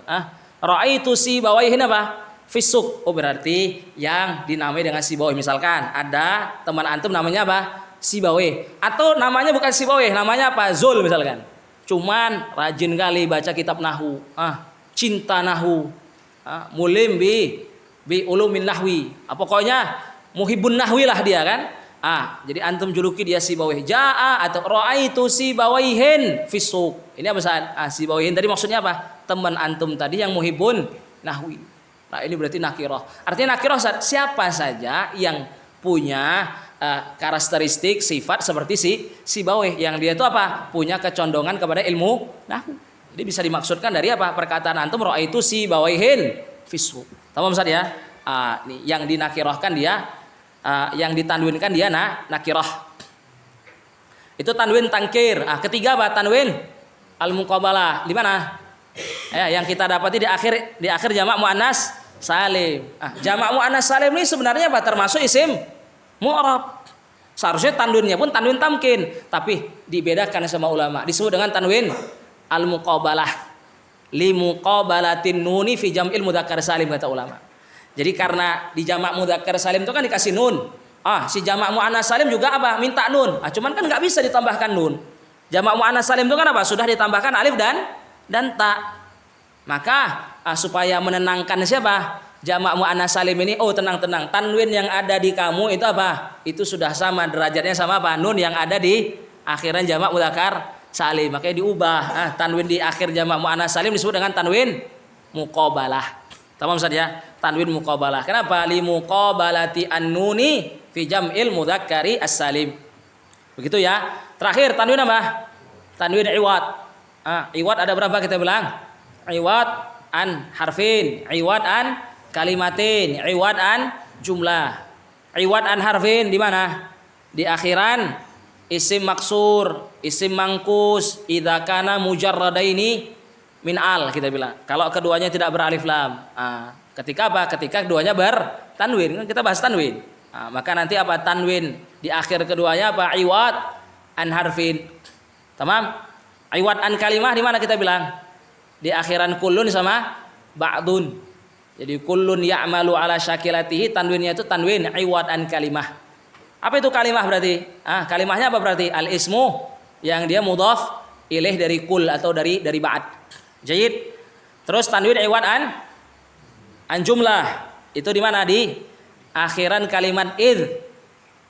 Ra'aitu sibawaihin apa? Fisuk. Oh berarti yang dinamai dengan Sibawayh. Misalkan ada teman antum namanya apa? Sibawayh. Atau namanya bukan Sibawayh, namanya apa? Zul misalkan. Cuman rajin kali baca kitab nahwu. Cinta nahwu. Mulim bi ulumin nahwi. Pokoknya muhibbun nahwi lah dia kan. Jadi antum juluki dia Sibawayh. Jaa atau ra'aitu Sibawayhin fisuk. Ini apa Sa'ad? Sibawayhin tadi maksudnya apa? Teman antum tadi yang muhibbun nahwi. Nah ini berarti nakirah. Artinya nakirah siapa saja yang punya karakteristik sifat seperti Sibawayh, yang dia itu apa? Punya kecondongan kepada ilmu nahwu. Jadi bisa dimaksudkan dari apa? Perkataan antum ra'aitu Sibawayhin fisuk. Tamam Ustaz ya? Nih, yang dinakirahkan dia, yang ditanwinkan dia nakirah. Itu tanwin tangkir. Ketiga apa? Tanwin al-muqabalah. Di mana? Yang kita dapati di akhir jamak muannas salim. Jamak muannas salim ini sebenarnya apa? Termasuk isim mu'rab. Seharusnya tanwinnya pun tanwin tamkin, tapi dibedakan sama ulama. Disebut dengan tanwin al-muqabalah. Li muqabalatin nuni fi jam'il mudzakkar salim kata ulama. Jadi karena di jamak mudzakkar salim itu kan dikasih nun. Si jamak muannas salim juga apa? Minta nun. Cuman kan nggak bisa ditambahkan nun. Jamak muannas salim itu kan apa? Sudah ditambahkan alif dan ta. Maka supaya menenangkan siapa? Jamak muannas salim ini, tenang-tenang. Tanwin yang ada di kamu itu apa? Itu sudah sama derajatnya sama apa? Nun yang ada di akhiran jamak mudzakkar salim. Makanya diubah. Tanwin di akhir jamak muannas salim disebut dengan tanwin muqabalah. Tamam Ustaz ya? Tanwin muqabalah. Kenapa? Li muqabalati an-nuni fi jam'il mudzakkari as-salim. Begitu ya. Terakhir tanwin apa? Tanwin iwad. Iwad ada berapa kita bilang? Iwad an harfin, iwad an kalimatin, iwad an jumlah. Iwad an harfin di mana? Di akhiran isim maksur, isim mangkus, idza kana mujarradaini min al kita bilang. Kalau keduanya tidak beralif lam. Ketika apa? Ketika keduanya bertanwin. Kan kita bahas tanwin. Maka nanti apa? Tanwin di akhir keduanya apa? Iwad an harfin. Tamam? Iwad an kalimah di mana kita bilang? Di akhiran kullun sama ba'dun. Jadi kullun ya'malu ala syakilatihi, tanwinnya itu tanwin iwad an kalimah. Apa itu kalimah berarti? Kalimahnya apa berarti? Al ismu yang dia mudhaf ilaih dari kul atau dari ba'd. Jayid. Terus tanwin iwad an jumlah. Itu di mana? Di akhiran kalimat id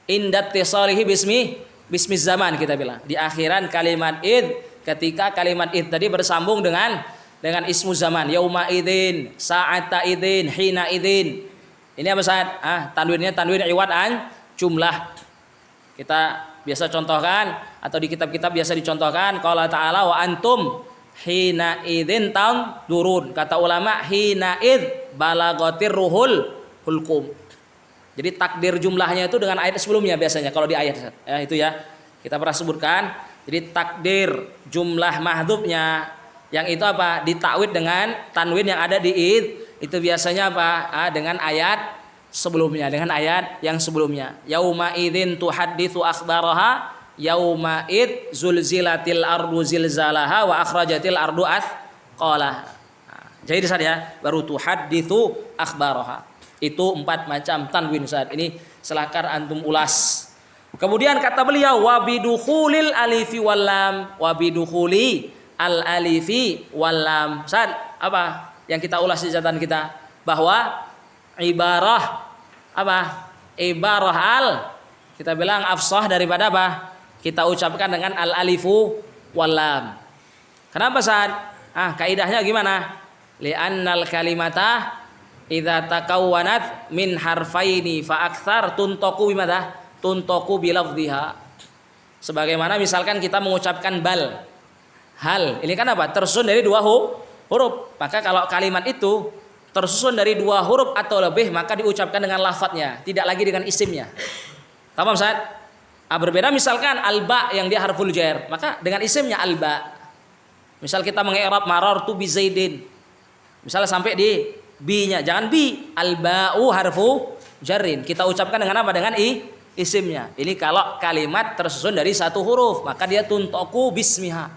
indat tisalihi bismi zaman kita bilang. Di akhiran kalimat id, ketika kalimat id tadi bersambung dengan ismu zaman. Yauma idzin, sa'ata idzin, hina idzin. Ini apa Ustaz? Tanwinnya tanwin iwad an jumlah. Kita biasa contohkan atau di kitab-kitab biasa dicontohkan qala ta'ala wa antum hina idzin durun. Kata ulama hina id balagatir ruhul hulqum. Jadi takdir jumlahnya itu dengan ayat sebelumnya biasanya kalau di ayat itu ya. Kita pernah sebutkan. Jadi takdir jumlah mahdhufnya yang itu apa? Ditakwid dengan tanwin yang ada di id, itu biasanya apa? Dengan ayat sebelumnya, dengan ayat yang sebelumnya. Yauma idzin tuhadditsu akhbaraha yauma id zulzilatil ardu zilzalaha wa akhrajatil ardu athqalaha. Jadi Ustaz ya, baru tuhadditsu akhbaraha. Itu 4 macam tanwin Ustaz. Ini selakar antum ulas. Kemudian kata beliau wabidukhulil alifi walam, wabidukhuli al alifi walam. Ustaz, apa yang kita ulas di catatan kita? Bahwa ibarah apa? Ibarah al kita bilang afsah daripada apa? Kita ucapkan dengan al alifu walam. Kenapa Ustaz? Kaidahnya gimana? Li'annal kalimata idza takawwanat min harfaini fa aktsar tuntaku bimada? Tuntaku bilafdhiha. Sebagaimana misalkan kita mengucapkan bal, hal, ini kan apa? Tersusun dari 2 huruf. Maka kalau kalimat itu tersusun dari 2 huruf atau lebih, maka diucapkan dengan lafadznya, tidak lagi dengan isimnya. Paham Ustaz? Berbeda misalkan alba yang dia harful jar, maka dengan isimnya alba. Misal kita mengi'rab marartu bi zaidin. Misal sampai di bi-nya, jangan bi, alba'u harfu jarrin. Kita ucapkan dengan apa? Dengan isimnya. Ini kalau kalimat tersusun dari 1 huruf, maka dia tuntoku bismiha.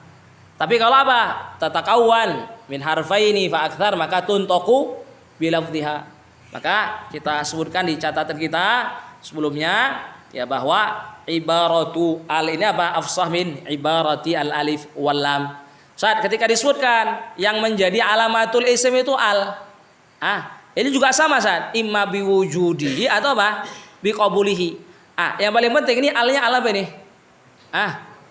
Tapi kalau apa? Tatakawwan min harfaini fa aktsar, maka tuntoku bilafdhiha. Maka kita sebutkan di catatan kita sebelumnya ya bahwa ibaratu al ini apa? Afsah min ibarati al alif wal lam. Saat ketika disebutkan yang menjadi alamatul isim itu al. Ini juga sama saat imma biwujudihi atau apa? Biqabulihi. Yang paling penting ini alnya al apa ini?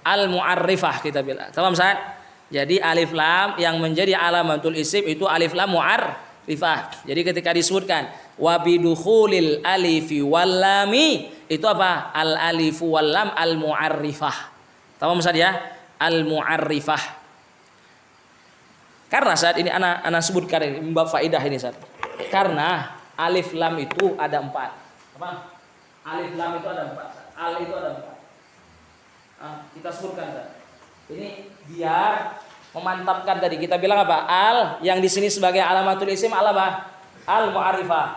Al mu'arrifah kita bilang. Tamam saat. Jadi alif lam yang menjadi alamatul isim itu alif lam mu'arrifah. Jadi ketika disebutkan wa bidukhulil alifi wal lami itu apa? Al alifu wal lam al mu'arrifah. Tamam saat ya? Al mu'arrifah. Karena saat ini anak sebutkan ini bab faidah ini saat. Karena alif lam itu ada 4. Apa? Alif lam itu ada 4. Al itu ada 4. Kita sebutkan saat. Ini biar memantapkan tadi kita bilang apa? Al yang di sini sebagai alamatul isim al apa? Al mu'arrifah.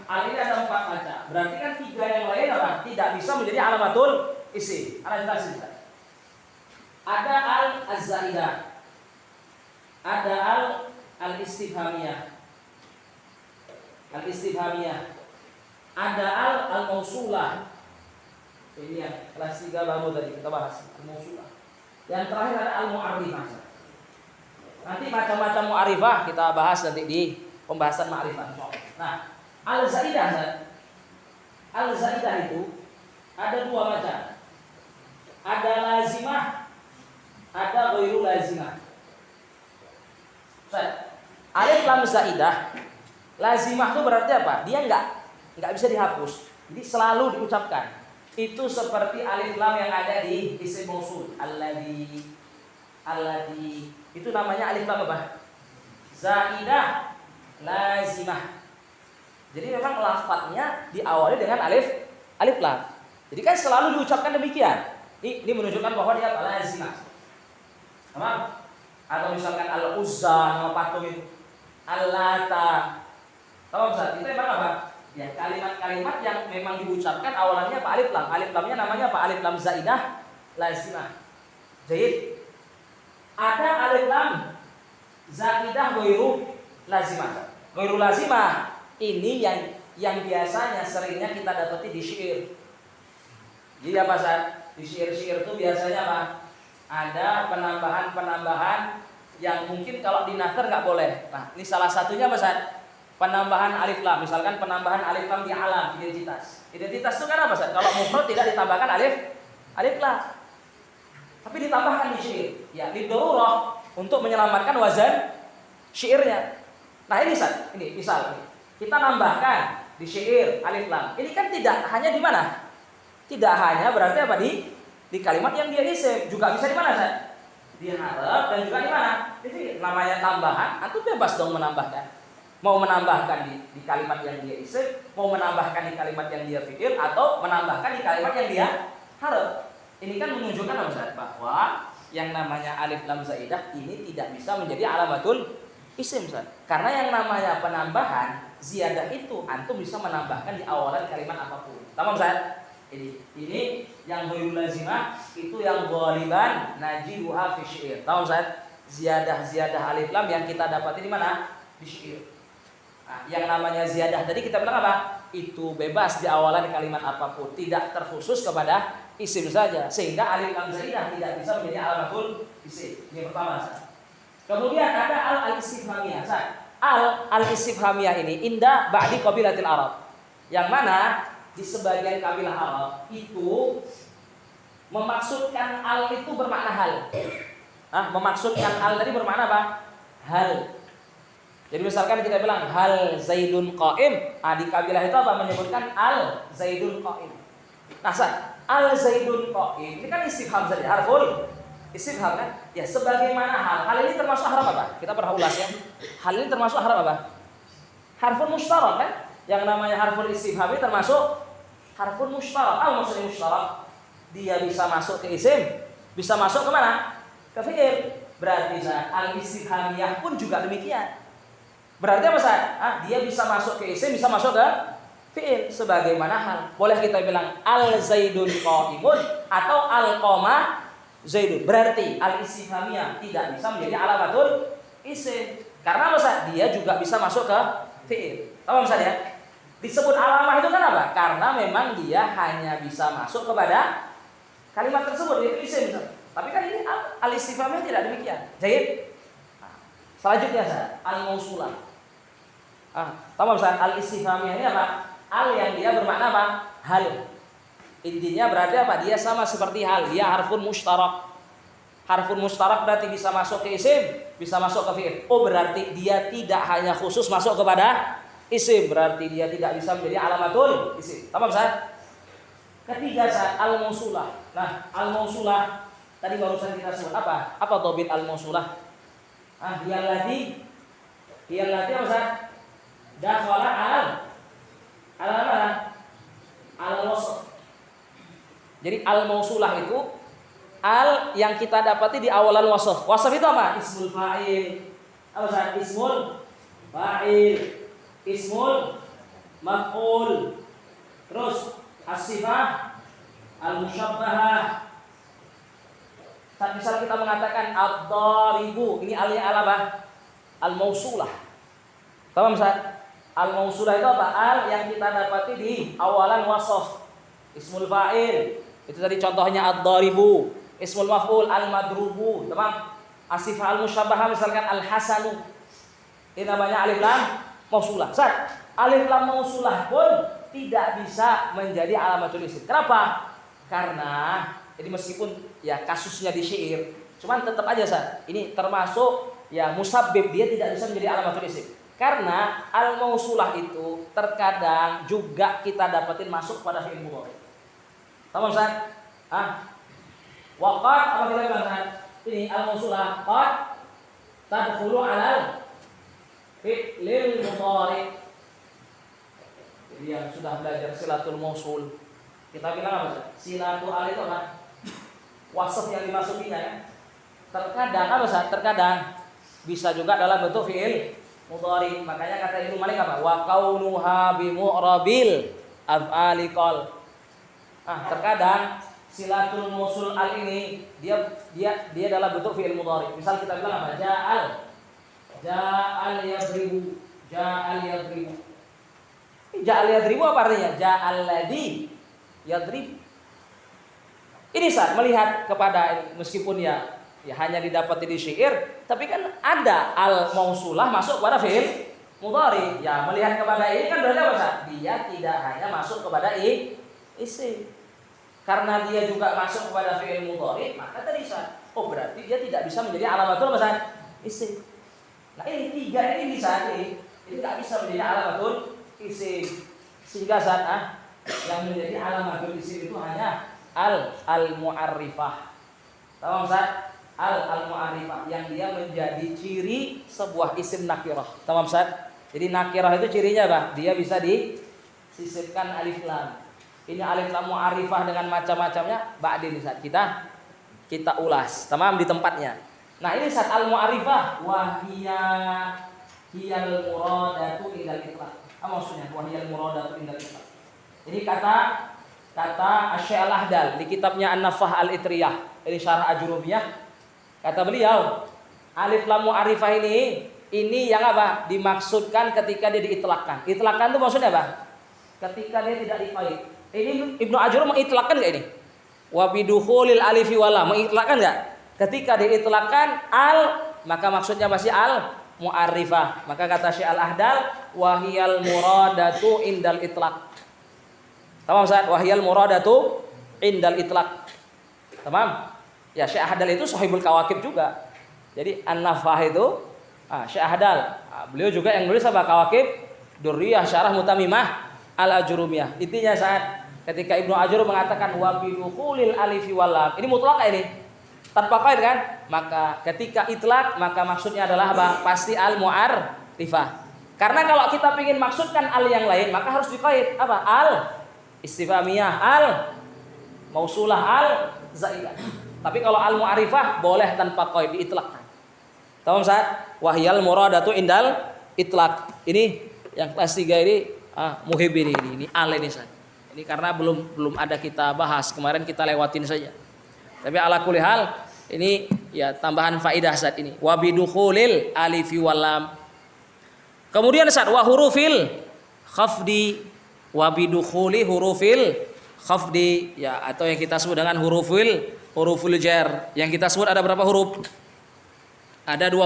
Al ini ada 4 macam. Berarti kan 3 yang lain apa? Tidak bisa menjadi alamatul isim. Ana jelasin. Ada al az-zaidah. Ada al istifhamiyah. Al istifhamiyah. Ada al mausulah. Ini yang kelas 3 baru tadi kita bahas al mausulah. Yang terakhir ada al mu'arrifah. Nanti macam-macam mu'arrifah kita bahas nanti di pembahasan ma'rifah. Nah, al zaidah. Al zaidah itu ada 2 macam. Ada lazimah, ada ghairu lazimah. Alif lam zaidah. Lazimah itu berarti apa? Dia enggak bisa dihapus. Jadi selalu diucapkan. Itu seperti alif lam yang ada di isim mausul. Alladzi. Itu namanya alif lam apa? Zaidah lazimah. Jadi memang lafadznya diawali dengan alif lam. Jadi kan selalu diucapkan demikian. Ini menunjukkan bahwa dia lazimah. Paham? Atau misalkan al-uzza nama patung itu, al-lata. Tahu Ustaz? Itu memang apa? Ya, kalimat-kalimat yang memang diucapkan awalannya apa? Alif lam. Alif lamnya namanya apa? Alif lam zaidah lazimah. Jadi ada alif lam zaidah ghairu lazimah. Ghairu lazimah ini yang biasanya seringnya kita dapati di syair. Jadi apa Ustaz? Di syair-syair itu biasanya apa? Ada penambahan-penambahan yang mungkin kalau di nazar nggak boleh. Nah, ini salah satunya apa Ustaz? Penambahan alif lam, misalkan penambahan alif lam di alam, identitas. Identitas itu kan apa Ustaz? Kalau mufrad tidak ditambahkan alif lam. Tapi ditambahkan di syair. Ya, liddarurah untuk menyelamatkan wazan syairnya. Nah, ini Ustaz, ini misal ini. Kita nambahkan di syair alif lam. Ini kan tidak hanya di mana? Tidak hanya berarti apa di kalimat yang dia isim, juga bisa di mana Ustaz? Di harf dan juga di mana? Di fi'il. Namanya tambahan, antum bebas dong menambahkan. Mau menambahkan di kalimat yang dia isim, mau menambahkan di kalimat yang dia fi'il, atau menambahkan di kalimat yang dia harf. Ini kan menunjukkan apa Ustaz? Bahwa yang namanya alif lam zaidah ini tidak bisa menjadi alamatul isim Ustaz. Karena yang namanya penambahan ziyadah itu antum bisa menambahkan di awalan kalimat apapun. Tamam Ustaz? Ini yang ghairu lazimah itu yang ghaliban najiduha fi syair. Tahu Ustaz? Ziyadah alif lam yang kita dapati di mana? Di syair. Nah, yang namanya ziyadah tadi kita bilang apa? Itu bebas di awalan kalimat apapun, tidak terkhusus kepada isim saja. Sehingga alif lam zaidah tidak bisa menjadi alamatul isim. Ini pertama Ustaz. Kemudian ada al-istifhamiyah. Al-istifhamiyah ini indah ba'di qabilatil Arab. Yang mana di sebagian kabilah Arab itu memaksudkan al itu bermakna hal. Memaksudkan al tadi bermakna apa? Hal. Jadi misalkan kita bilang hal Zaidun qa'im, di kabilah itu apa? Menyebutkan al Zaidun qa'im. Nah, al Zaidun qa'im ini kan istifham saja, harful istifham kan? Ya, sebagaimana hal ini termasuk harf apa? Kita pernah ulas ya. Hal ini termasuk harf apa? Harful mustarak kan? Yang namanya harful istifham ini termasuk harfun mustarak. Apa maksudnya mustarak? Dia bisa masuk ke isim, bisa masuk ke mana? Ke fi'il. Berarti al-istifhamiyah pun juga demikian. Berarti apa Ustaz? Dia bisa masuk ke isim, bisa masuk ke fi'il. Sebagaimana hal. Boleh kita bilang al-zaidun qa'imun atau al-qama zaidun. Berarti al-istifhamiyah tidak bisa menjadi alamatul isim. Karena apa Ustaz? Dia juga bisa masuk ke fi'il. Paham Ustaz ya? Disebut alamah itu kan apa? Karena memang dia hanya bisa masuk kepada kalimat tersebut, yaitu isim. Tapi kan ini al-istifhamnya tidak demikian. Jadi selanjutnya Ustaz, al-mausulah. Paham Ustaz? Al-istifhamnya ini apa? Al yang dia bermakna apa? Hal. Intinya berarti apa? Dia sama seperti hal. Dia harfun mustarak. Harfun mustarak berarti bisa masuk ke isim, bisa masuk ke fi'il. Oh berarti dia tidak hanya khusus masuk kepada isim, berarti dia tidak bisa menjadi alamatul isim. Paham Ustaz? Ketiga Ustaz, al-mausulah. Nah, al-mausulah tadi barusan kita sebut apa? Apa dhabit al-mausulah? Hiyallati apa Ustaz? Dakhala al-wasf. Jadi al-mausulah itu al yang kita dapati di awalan wasf. Wasf itu apa? Ismul fa'il. Apa Ustaz? Ismul fa'il, ismul maf'ul. Terus as-sifah al-musyabbahah. Saat misal kita mengatakan ad-daribu, ini alnya apa? Al-mausulah. Paham Ustaz? Al-mausulah itu apa? Al yang kita dapati di awalan wasf. Ismul fa'il, itu tadi contohnya ad-daribu. Ismul maf'ul al-madrubu, tamam? As-sifah al-musyabbahah misalkan al-hasanu. Ini namanya alif lam mausulah. Ustaz, alif lam mausulah pun tidak bisa menjadi alamatul isim. Kenapa? Karena jadi meskipun ya kasusnya di syair, cuman tetap aja Ustaz, ini termasuk ya musabbib, dia tidak bisa menjadi alamatul isim. Karena al-mausulah itu terkadang juga kita dapetin masuk pada fi'il mudhari. Paham Ustaz? Waqad apa kita bilang Ustaz? Ini al-mausulah qad tadkhulu 'alal fi'lil mudhari. Jadi yang sudah belajar silatul mausul, kita bilang apa Ustaz? Silatul al itu apa? Wasf yang dimasukinya ya. Terkadang apa Ustaz? Terkadang bisa juga dalam bentuk fi'il mudhari. Makanya kata Ibnu Malik apa? Wa kaunuha bi mu'rabil af'ali qal. Terkadang silatul mausul al ini dia dalam bentuk fi'il mudhari. Misal kita bilang apa? Ja'al yadribu. Ja'al yadribu apa artinya? Ja'al ladzi yadrib. Ini saat melihat kepada meskipun ya hanya didapati di syair, tapi kan ada al-mausulah masuk kepada fi'il mudhari. Ya, melihat kepada ini kan berarti apa Ustaz? Dia tidak hanya masuk kepada isim. Karena dia juga masuk kepada fi'il mudhari, maka tadi Ustaz, oh berarti dia tidak bisa menjadi alamatul isim. Nah, ini tiga ini Ustaz, ini tidak bisa menjadi alamatul isim. Sehingga Ustaz, yang menjadi alamatul isim itu hanya al-mu'arrifah. Tahu Ustaz? Al-mu'arrifah yang dia menjadi ciri sebuah isim nakirah. Tahu Ustaz? Jadi nakirah itu cirinya apa? Dia bisa disisipkan alif lam. Ini alif lam mu'arrifah dengan macam-macamnya ba'din Ustaz. Kita ulas. Tamam di tempatnya. Nah, ini Ustaz al-mu'arrifah wa hiyal muradatu indal itlaq. Apa maksudnya? Wa hiyal muradatu indal itlaq. Ini kata Asy-Syaikh Al-Ahdal di kitabnya An-Nafah Al-Itriyah, ini syarah Ajurumiyah. Kata beliau, alif lam mu'arifah ini yang apa? Dimaksudkan ketika dia diitlakkan. Itlakkan itu maksudnya apa? Ketika dia tidak diqaid. Ini Ibnu Ajurum mengitlakkan enggak ini? Wa bidukhulil alifi wala, mengitlakkan enggak? Ketika diitlakkan al, maka maksudnya masih al mu'arifah. Maka kata Syekh Al-Ahdal, wa hiyal muradatu indal itlaq. Tamam Ustaz, wahyal muradatu indal itlaq. Tamam? Ya Syekh Ahdal itu sahibul kawakib juga. Jadi An-Nafah itu Syekh Ahdal. Beliau juga yang nulis apa? Kawakib Durriyah Syarah Mutamimah Al-Ajurumiyah. Intinya saat ketika Ibnu Ajurum mengatakan wa bidukhulil alifi wal lam. Ini mutlak ini. Tanpa qaid kan? Maka ketika itlaq maka maksudnya adalah apa? Pasti al-mu'arrifah. Karena kalau kita ingin maksudkan al yang lain maka harus diqaid apa? Al istifhamiyah, al mausulah, al zaidah. Tapi kalau al mu'arifah boleh tanpa qaid, diitlaqkan. Tahu Ustaz? Wahyal muradatu indal itlaq. Ini yang kelas 3 ini muhib ini al ini Ustaz. Ini karena belum ada kita bahas, kemarin kita lewatin saja. Tapi ala kulli hal ini ya tambahan faidah Ustaz ini. Wa bidukhulil alifi wal lam. Kemudian Ustaz wa hurufil khafdi wa bidukhuli hurufil khafdi, ya, atau yang kita sebut dengan huruful jar. Yang kita sebut ada berapa huruf? Ada 20.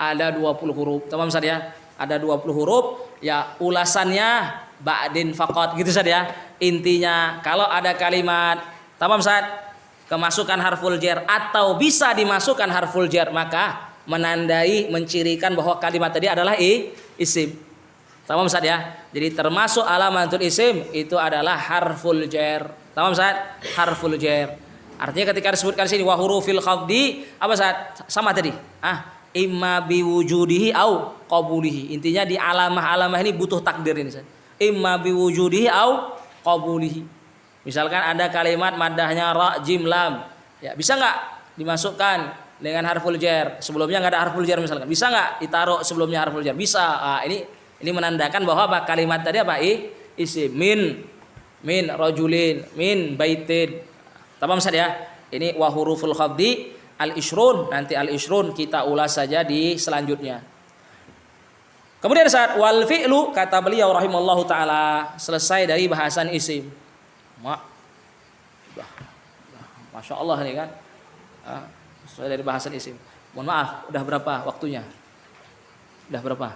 Ada 20 huruf. Tamam Ustaz ya? Ada 20 huruf, ya ulasannya ba'din faqat gitu Ustaz ya. Intinya kalau ada kalimat, tamam Ustaz, kemasukan harful jar atau bisa dimasukkan harful jar, maka menandai, mencirikan bahwa kalimat tadi adalah isim. Tamam Ustaz ya. Jadi termasuk alamatul isim itu adalah harful jar. Tamam Ustaz? Harful jar. Artinya ketika disebutkan sini wa hurufil khafdi, apa Ustaz? Sama tadi. Imma biwujudihi au qabulihi. Intinya di alamah-alamah ini butuh takdir ini Ustaz. Imma biwujudihi au qabulihi. Misalkan ada kalimat maddahnya ra jim lam. Ya, bisa enggak dimasukkan dengan harful jar? Sebelumnya enggak ada harful jar misalkan. Bisa enggak ditaruh sebelumnya harful jar? Bisa. Ini menandakan bahwa apa? Kalimat tadi apa? Isim. Min rajulin, min baitin. Tamam Ustaz ya? Ini wa huruful khafdi al-ishrun, nanti al-ishrun kita ulas saja di selanjutnya. Kemudian saat wal fi'lu, kata beliau rahimallahu taala, selesai dari bahasan isim. Masya Allah ini kan, selesai dari bahasan isim. Mohon maaf, udah berapa waktunya? Udah berapa?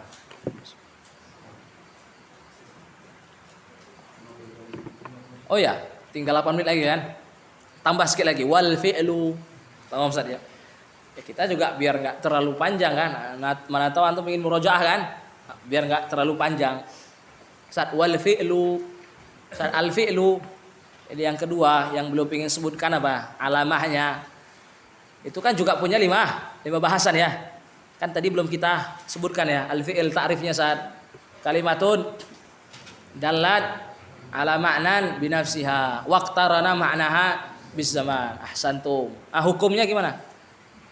Oh ya, tinggal 8 menit lagi kan? Tambah sedikit lagi, wal fi'lu. Tamam Ustaz ya. Kita juga biar nggak terlalu panjang kan. Mana tahu antum ingin murojaah kan? Biar nggak terlalu panjang. Ustaz wal fi'lu. Ustaz al fi'lu. Ini yang kedua yang belum ingin sebutkan apa? Alamahnya. Itu kan juga punya 5 bahasan ya. Kan tadi belum kita sebutkan ya. Al fi'il ta'rifnya Ustaz. Kalimatun dallat ala ma'nan binafsiha waqtarana ma'naha bis zaman. Ahsantum. Hukumnya gimana?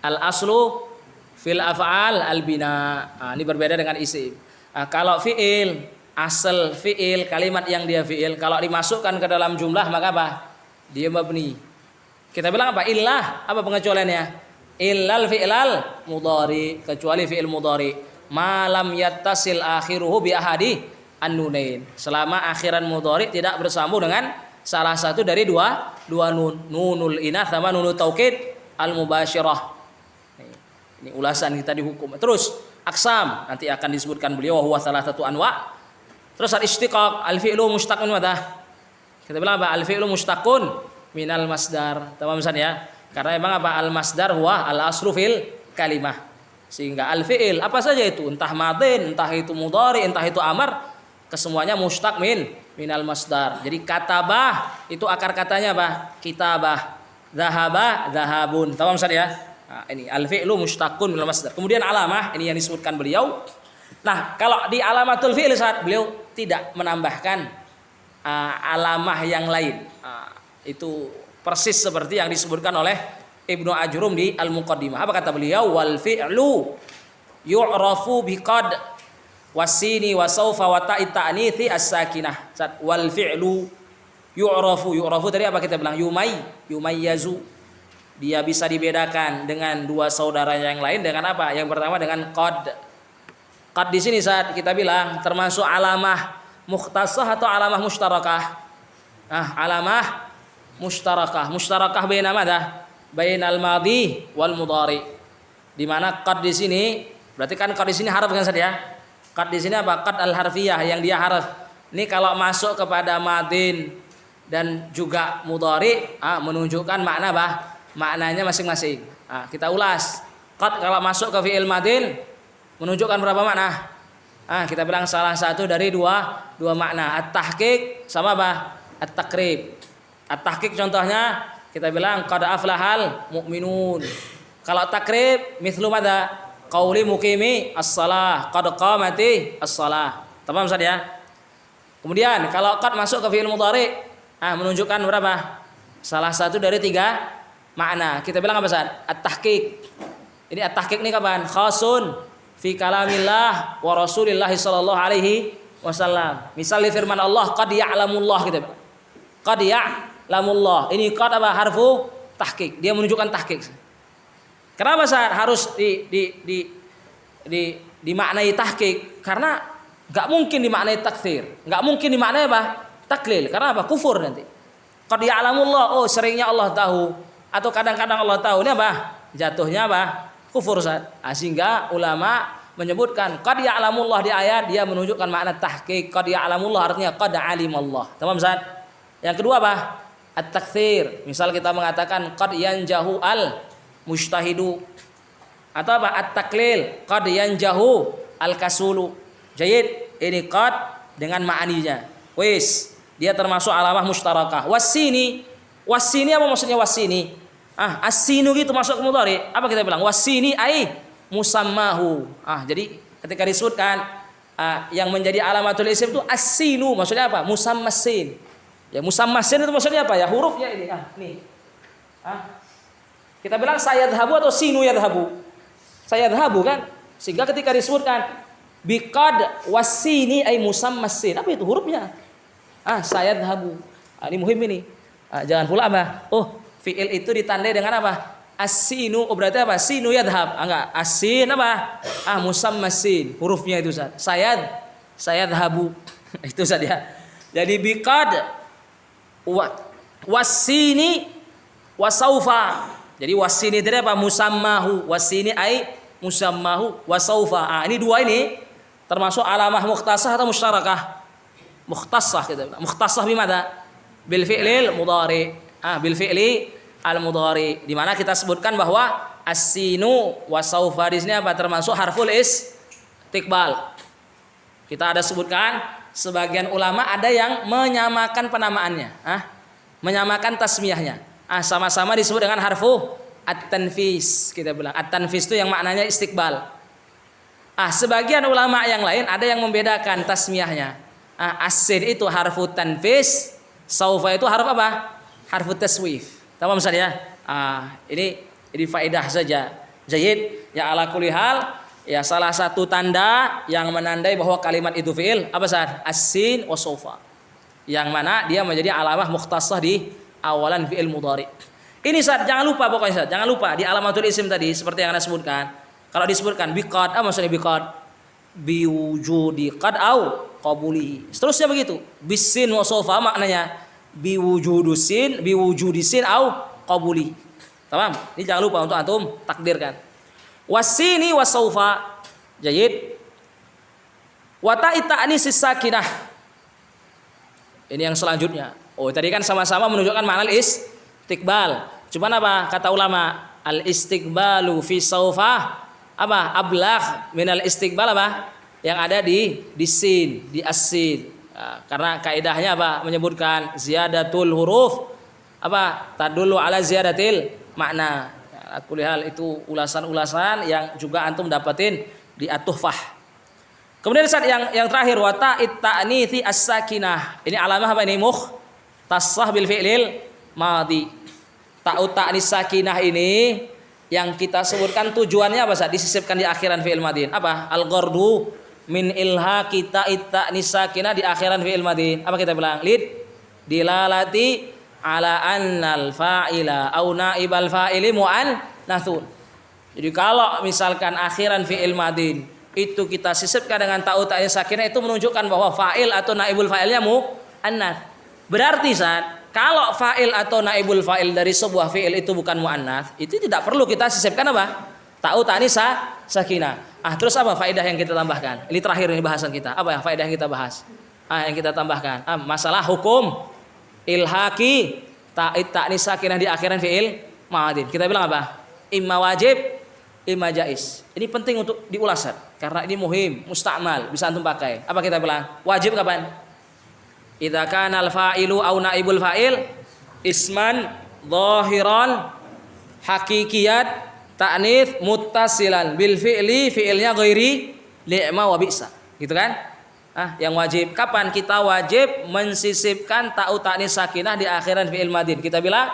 Al aslu fil af'al al bina. Ini berbeda dengan isim. Kalau fi'il, asal fi'il, kalimat yang dia fi'il, kalau dimasukkan ke dalam jumlah maka apa? Dia mabni. Kita bilang apa? Illah. Apa pengecualiannya? Illal fi'lal mudhari, kecuali fi'il mudhari. Ma lam yattasil akhiruhu bi ahadi an-nunain. Selama akhiran mudhari tidak bersambung dengan salah satu dari dua nun, nunul inath sama nunul taukid al mubasyirah. Ini ulasan kita di hukum. Terus aksam nanti akan disebutkan beliau huwa salah satu anwa. Terus al istiqaq, al fi'lu mushtaqun madah. Kita bilang apa? Al fi'lu mushtaqun minal masdar. Tamam Ustaz ya? Karena memang apa? Al masdar huwa al aslu fil kalimah. Sehingga al fi'il apa saja itu, entah madin, entah itu mudhari, entah itu amar, kesemuanya mushtaq minal masdar. Jadi katabah itu akar katanya apa? Kitabah. Dhahaba, dhahabun. Tamam Ustaz ya? Nah, ini al-fi'lu mushtaqun minal masdar. Kemudian alamah, ini yang disebutkan beliau. Nah, kalau di alamatul fi'il saat beliau tidak menambahkan alamah yang lain. Itu persis seperti yang disebutkan oleh Ibnu Ajrum di Al-Muqaddimah. Apa kata beliau? Wal fi'lu yu'rafu biqad wasini wasaufa wa ta'i ta'nithi as-sakinah. Wal fi'lu yu'rafu tadi apa kita bilang? Yumayyazu. Dia bisa dibedakan dengan dua saudara yang lain dengan apa? Yang pertama dengan qad. Qad di sini saat kita bilang termasuk alamah mukhtasah atau alamah mushtarakah? Alamah mushtarakah. Mushtarakah baina madha? Bainal madhi wal mudhari. Di mana qad di sini berarti kan qad di sini harf kan saja. Qad di sini apa? Qad al harfiyah yang dia harf. Ini kalau masuk kepada madin dan juga mudhari menunjukkan makna apa? Maknanya masing-masing. Kita ulas. Qad kalau masuk ke fi'il madin menunjukkan berapa makna? Kita bilang salah satu dari dua makna. At-tahqiq sama apa? At-taqrib. At-tahqiq contohnya kita bilang qad aflahal mu'minun. Kalau takrib mithlu madza? Qauli muqimi as-shalah, qad qamati as-shalah. Paham Ustaz ya? Kemudian kalau qad masuk ke fi'il mudhari, menunjukkan berapa? Salah satu dari 3 makna. Kita bilang apa Ustaz? At-tahqiq. Ini at-tahqiq ini kapan? Khasun fi kalamillah wa Rasulillah sallallahu alaihi wasallam. Misal firman Allah qad ya'lamullah kita bilang. Qad lamullah. Ini qad apa? Harfu tahqiq. Dia menunjukkan tahqiq. Kenapa saat harus dimaknai tahqiq? Karena Enggak mungkin dimaknai takfir, enggak mungkin dimaknai apa? Taklil. Karena apa? Kufur nanti. Qad ya'lamullah, oh seringnya Allah tahu atau kadang-kadang Allah tahu, ini apa? Jatuhnya apa? Kufur Ustaz. Sehingga ulama menyebutkan qad ya'lamullah di ayat dia menunjukkan makna tahqiq. Qad ya'lamullah artinya qad alimallah. Tamam Ustaz? Yang kedua apa? At-taktsir. Misal kita mengatakan qad yanjahu al mujtahidu atau apa? At-taklil qad yanjahu al kasulu. Jayyid, ini qad dengan ma'aninya. Wis, dia termasuk alamah mustarakah. Wasini apa maksudnya wasini? As-sinu gitu masuk ke mudhari. Apa kita bilang? Wasini ai musammahu. Jadi ketika disebutkan yang menjadi alamatul isim itu as-sinu, maksudnya apa? Musammasin. Ya musammasin itu maksudnya apa ya? Hurufnya ini. Nih. Kita bilang sayadhabu atau sinu yadhabu. Sayadhabu kan? Sehingga ketika disebutkan biqad wasini ay musammasin. Apa itu hurufnya? Sayadhabu. Ini muhim ini. Jangan pula apa? Oh, fi'il itu ditandai dengan apa? As-sinu, berarti apa? Sinu yadhab. Enggak, as-sin apa? Musammasin. Hurufnya itu Ustaz. Sayadhabu. Itu Ustaz ya. Jadi biqad wasini wasaufa. Jadi wasini itu apa? Musammahu. Wasini ai musammahu wasaufa. Ini dua ini termasuk alamah mukhtasah atau musyarakah? Mukhtasah kita bilang. Mukhtasah bimana? Bil fi'lil mudhari. Bil fi'li al mudhari. Di mana kita sebutkan bahwa as-sinu wasaufa di sini apa? Termasuk harful istiqbal. Kita ada sebutkan sebagian ulama ada yang menyamakan penamaannya, menyamakan tasmiyahnya. Sama-sama disebut dengan harfu at-tanfis. Kita bilang at-tanfis itu yang maknanya istiqbal. Sebagian ulama yang lain ada yang membedakan tasmiyahnya. As-sin itu harfu tanfis, saufa itu harfu apa? Harfu taswif. Tamam Ustaz ya? Ini faedah saja. Jayyid, ya ala kulli hal. Ya salah satu tanda yang menandai bahwa kalimat itu fi'il apa Ustaz? As-sin wa saufa. Yang mana dia menjadi alamah mukhtasah di awalan fi'il mudhari. Ini Ustaz, jangan lupa pokoknya Ustaz, jangan lupa di alamatul isim tadi seperti yang Anda sebutkan. Kalau disebutkan biqad, apa maksudnya biqad? Biwujudi qad au qabuli. Seterusnya begitu. Bisin wa saufa maknanya biwujudusin, biwujudisin au qabuli. Paham? Ini jangan lupa untuk antum takdirkan. Wasini wasaufa. Jayyid. Wa ta'anisis sakinah. Ini yang selanjutnya. Tadi kan sama-sama menunjukkan makna istiqbal. Cuman apa kata ulama? Al istiqbalu fi saufa apa? Ablagh minal istiqbal apa? Yang ada di sin, di as-sin. Karena kaidahnya apa? Menyebutkan ziyadatul huruf apa? Tadullu ala ziyadatil makna. Kulihal itu ulasan-ulasan yang juga antum dapetin di at-tuhfah. Kemudian saat yang terakhir wata ta'nithi as-sakinah. Ini alamah apa ini? Mukhtasah bil fi'lil madhi. Ta'ut ta'nis sakinah ini yang kita sebutkan tujuannya apa Ustaz? Disisipkan di akhiran fi'il madhi. Apa? Al-ghardu min ilhaqi ta'nis sakinah di akhiran fi'il madhi. Apa kita bilang? Lid dilalati ala annal fa'ila au naibal fa'ili mu'annathun. Jadi kalau misalkan akhiran fi'il madin itu kita sisipkan dengan ta'u ta'nis sakinah, itu menunjukkan bahwa fa'il atau naibul fa'ilnya mu'annath. Berarti Ustaz, kalau fa'il atau naibul fa'il dari sebuah fi'il itu bukan mu'annath, itu tidak perlu kita sisipkan apa? Ta'u ta'nis sakinah. Terus apa faedah yang kita tambahkan? Ini terakhir ini bahasan kita. Apa ya faedah yang kita bahas? Yang kita tambahkan. Masalah hukum ilhaqi ta'nis sakinah di akhiran fi'il madin. Kita bilang apa? Imma wajib, imma jaiz. Ini penting untuk diulas karena ini muhim, musta'mal, bisa antum pakai. Apa kita bilang? Wajib kapan? Idza kana al-fa'ilu aw naibul fa'il isman dhahiran hakikiyat ta'nits muttasilan bil fi'li, fi'ilnya ghairi li'ma wa bi'sa. Gitu kan? Yang wajib kapan kita wajib mensisipkan ta'u ta'nis sakinah di akhiran fi'il madin. Kita bilang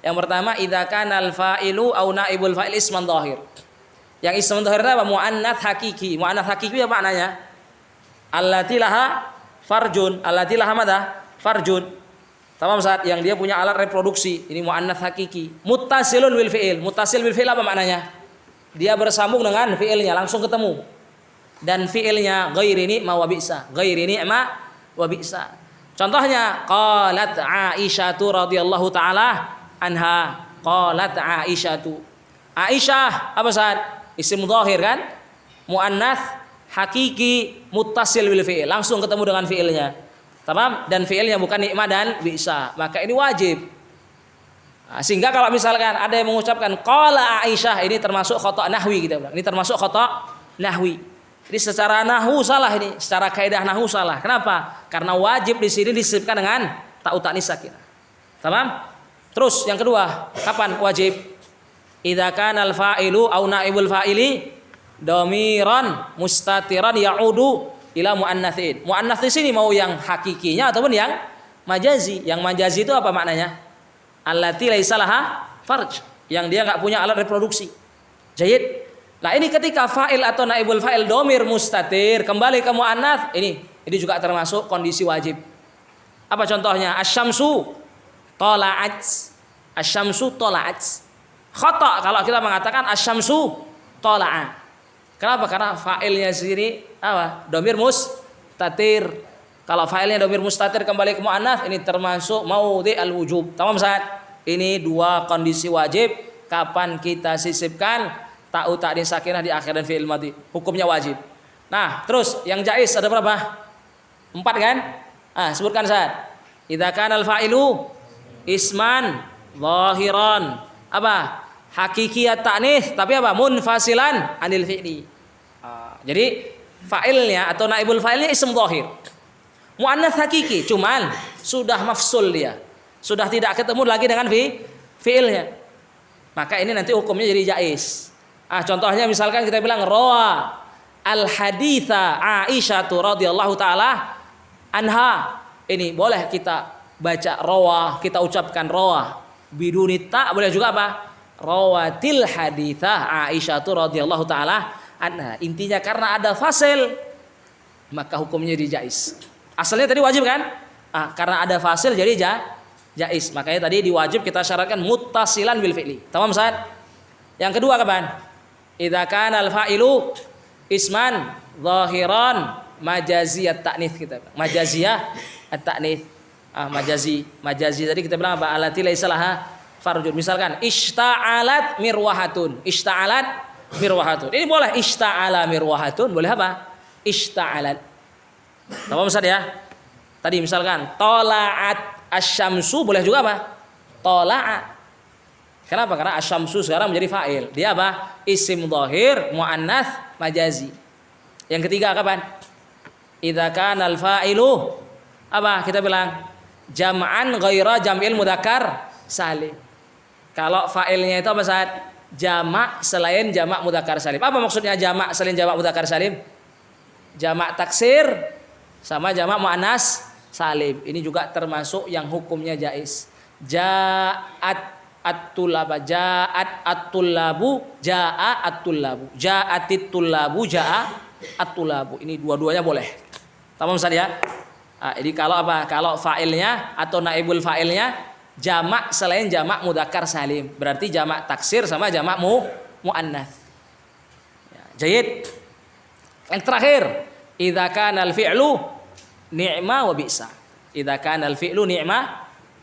yang pertama idza kana al fa'ilu au naibul fa'il isman dhahir. Yang isman dhahir apa? Muannats hakiki. Muannats hakiki apa maknanya? Allati laha farjun. Allati laha madha? Farjun. Tamam saat yang dia punya alat reproduksi. Ini muannats hakiki. Muttasilun bil fi'il. Muttasil bil fi'il apa maknanya? Dia bersambung dengan fi'ilnya, langsung ketemu. dan fiilnya ghairi ni'ma wa bi'sa. Ghairi ni'ma wa bi'sa. Contohnya qalat Aisyatu radhiyallahu taala anha. Qalat Aisyatu. Aisyah apa Ustaz? Isim dhahir kan? Muannats hakiki muttasil bil fi'il. Langsung ketemu dengan fiilnya. Tamam? Dan fiilnya bukan ni'ma dan bi'sa. Maka ini wajib. Nah, sehingga kalau misalkan ada yang mengucapkan qala Aisyah, ini termasuk khata' nahwi kita bilang. Ini termasuk khata' nahwi. Jadi secara nahwu salah ini, secara kaidah nahwu salah. Kenapa? Karena wajib di sini disebutkan dengan ta'u ta'nis sakinah. Tamam? Terus yang kedua, kapan wajib? Idza kana al-fa'ilu au naibul fa'ili dhamiran mustatiran ya'udu ila muannatsin. Muannats di sini mau yang hakikinya ataupun yang majazi. Yang majazi itu apa maknanya? Allati laisa laha farj, yang dia enggak punya alat reproduksi. Jayyid. Nah, ini ketika fa'il atau naibul fa'il dhamir mustatir kembali ke muannats, ini juga termasuk kondisi wajib. Apa contohnya? Asy-syamsu tala'at. Asy-syamsu tala'at. Khata kalau kita mengatakan asy-syamsu tala'a. Kenapa? Karena fa'ilnya sendiri apa? Dhamir mustatir. Kalau fa'ilnya dhamir mustatir kembali ke muannats, ini termasuk maudhi al-wujub. Tamam Ustaz? Ini dua kondisi wajib kapan kita sisipkan ta'u ta'nis sakinah di akhir dan fi'il madhi. Hukumnya wajib. Nah, terus yang jaiz ada berapa? 4 kan? Sebutkan Ustaz. Idza kana al-fa'ilu isman zahiran. Apa? Hakikiyat ta'nis, tapi apa? Munfasilan anil fi'li. Jadi fa'ilnya atau naibul fa'ilnya ism zahir. Muannats hakiki, cuman sudah mafsul dia. Sudah tidak ketemu lagi dengan fi'ilnya. Maka ini nanti hukumnya jadi jaiz. Contohnya misalkan kita bilang rawa al-haditha Aisyah radhiyallahu taala anha. Ini boleh kita baca rawa, kita ucapkan rawa biduni ta, boleh juga apa? Rawatil haditha Aisyah radhiyallahu taala anha. Intinya karena ada fasil maka hukumnya jadi jaiz. Asalnya tadi wajib kan? Karena ada fasil jadi jaiz. Makanya tadi diwajib kita syaratkan muttasilan bil fi'li. Tamam Ustaz? Yang kedua kapan? Idza kana al-fa'ilu isman zahiran majaziyat ta'nits kita. Majaziyah at-ta'nits. Majazi tadi kita bilang apa? Allati laisa laha farjun. Misalkan ishta'alat mirwahatun. Ishta'alat mirwahatun. Ini boleh ishta'ala mirwahatun, boleh apa? Ishta'alat. Tahu Ustaz ya? Tadi misalkan tala'at asy-syamsu, boleh juga apa? Tala'a. Kenapa? Karena asy-syamsu sekarang menjadi fa'il. Dia apa? Isim dhahir muannats majazi. Yang ketiga kapan? Idza kana al-fa'ilu apa? Kita bilang jam'an ghaira jam'il mudzakkar salim. Kalau fa'ilnya itu apa Ustaz? Jamak selain jamak mudzakkar salim. Apa maksudnya jamak selain jamak mudzakkar salim? Jamak taksir sama jamak muannats salim. Ini juga termasuk yang hukumnya jaiz. Ja'at at-tullaba, ja'at at-tullabu, ja'a at-tullabu, ja'atit tullabu, ja'a at-tullabu. Ini dua-duanya boleh. Tamam Ustaz ya? Jadi kalau apa? Kalau fa'ilnya atau naibul fa'ilnya jamak selain jamak mudzakkar salim, berarti jamak taksir sama jamak muannats. Ya, jayyid. Yang terakhir, idza kana al-fi'lu ni'ma wa bi'sa. Idza kana al-fi'lu ni'ma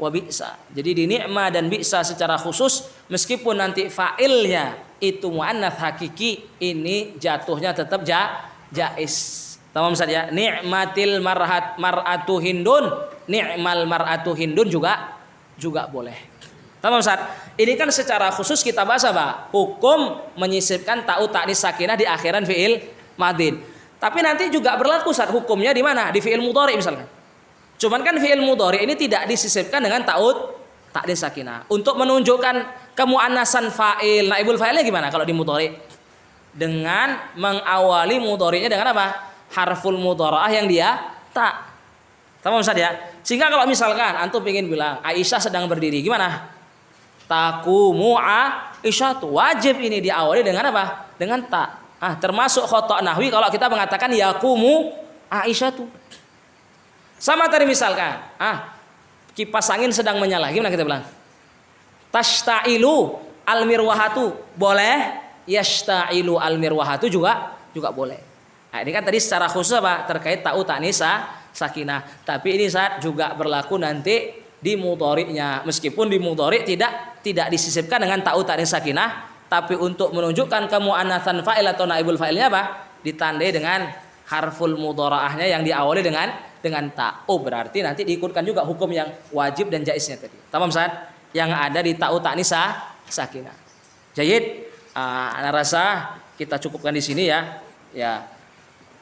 wa bi'sa. Jadi di ni'ma dan bi'sa secara khusus, meskipun nanti fa'ilnya itu muannats hakiki, ini jatuhnya tetap jaiz. Tamam Ustaz ya? Ni'matil mar'atu hindun, ni'mal mar'atu hindun juga boleh. Tamam Ustaz? Ini kan secara khusus kita bahas apa? Hukum menyisipkan ta'u ta'nis sakinah di akhiran fi'il madin. Tapi nanti juga berlaku Ustaz hukumnya di mana? Di fi'il mudhari misalkan. Cuman kan fi'il mudhari ini tidak disisipkan dengan ta'u ta'nis sakinah. Untuk menunjukkan kemuannasan fa'il, naibul fa'ilnya gimana kalau di mudhari? Dengan mengawali mudhari'nya dengan apa? Harful mudhara'ah yang dia ta. Tamam Ustaz ya? Sehingga kalau misalkan antum ingin bilang Aisyah sedang berdiri, gimana? Taqumu Aisyatu. Wajib ini diawali dengan apa? Dengan ta. Termasuk khata' nahwi kalau kita mengatakan yaqumu Aisyatu. Sama tadi misalkan, kipas angin sedang menyala, gimana kita bilang? Tashta'ilu al-mirwahatu, boleh. Yashta'ilu al-mirwahatu juga boleh. Nah, ini kan tadi secara khusus apa? Terkait ta'u ta'nis sakinah. Tapi ini saat juga berlaku nanti di mudhari'nya. Meskipun di mudhari' tidak disisipkan dengan ta'u ta'nis sakinah, tapi untuk menunjukkan kemuannatsan fa'il atau naibul fa'ilnya apa? Ditandai dengan harful mudhara'ahnya yang diawali dengan ta'u. Berarti nanti diikutkan juga hukum yang wajib dan jaiznya tadi. Tamam Ustaz? Yang ada di ta'u ta'nis sakinah. Jayid. Ana rasa kita cukupkan di sini ya. Ya.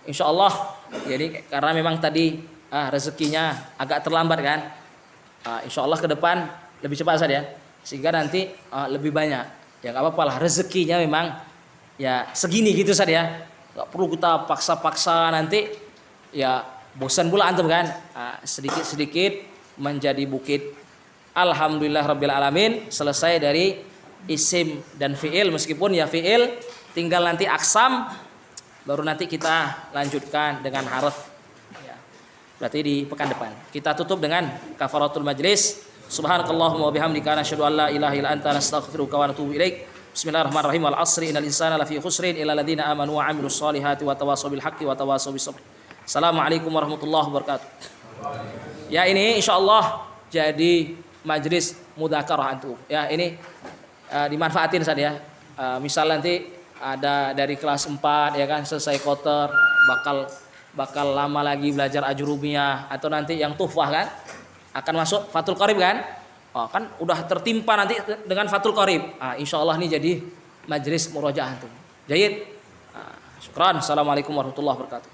Insyaallah. Jadi karena memang tadi rezekinya agak terlambat kan. Insyaallah ke depan lebih cepat saja ya. Sehingga nanti lebih banyak. Ya enggak apa-apa lah, rezekinya memang ya segini gitu saja ya. Enggak perlu kita paksa-paksa nanti ya bosan pula antum kan. Sedikit-sedikit menjadi bukit. Alhamdulillah rabbil alamin, selesai dari isim dan fiil. Meskipun ya fiil tinggal nanti aksam, baru nanti kita lanjutkan dengan harf ya. Berarti di pekan depan. Kita tutup dengan kafaratul majlis. Subhanakallahumma wa bihamdika nasyhadu an la ilaha illa anta nastaghfiruka wa natubu ilaik. Bismillahirrahmanirrahim. Wal 'asri innal insana lafi khusrin illa alladziina aamanu wa 'amilus shalihati wa tawassaw bil haqqi wa tawassaw bis sabr. Assalamualaikum warahmatullahi wabarakatuh. Ya, ini insyaallah jadi majlis mudzakarah antum. Ya, ini dimanfaatin saja ya. Misal nanti ada dari kelas 4 ya kan, selesai kotor bakal lama lagi belajar ajrumiyah, atau nanti yang tuhfah kan akan masuk Fathul Qarib kan. Kan udah tertimpa nanti dengan Fathul Qarib. Insyaallah ini jadi majelis murojaah antum. Jayid. Syukran. Assalamualaikum warahmatullahi wabarakatuh.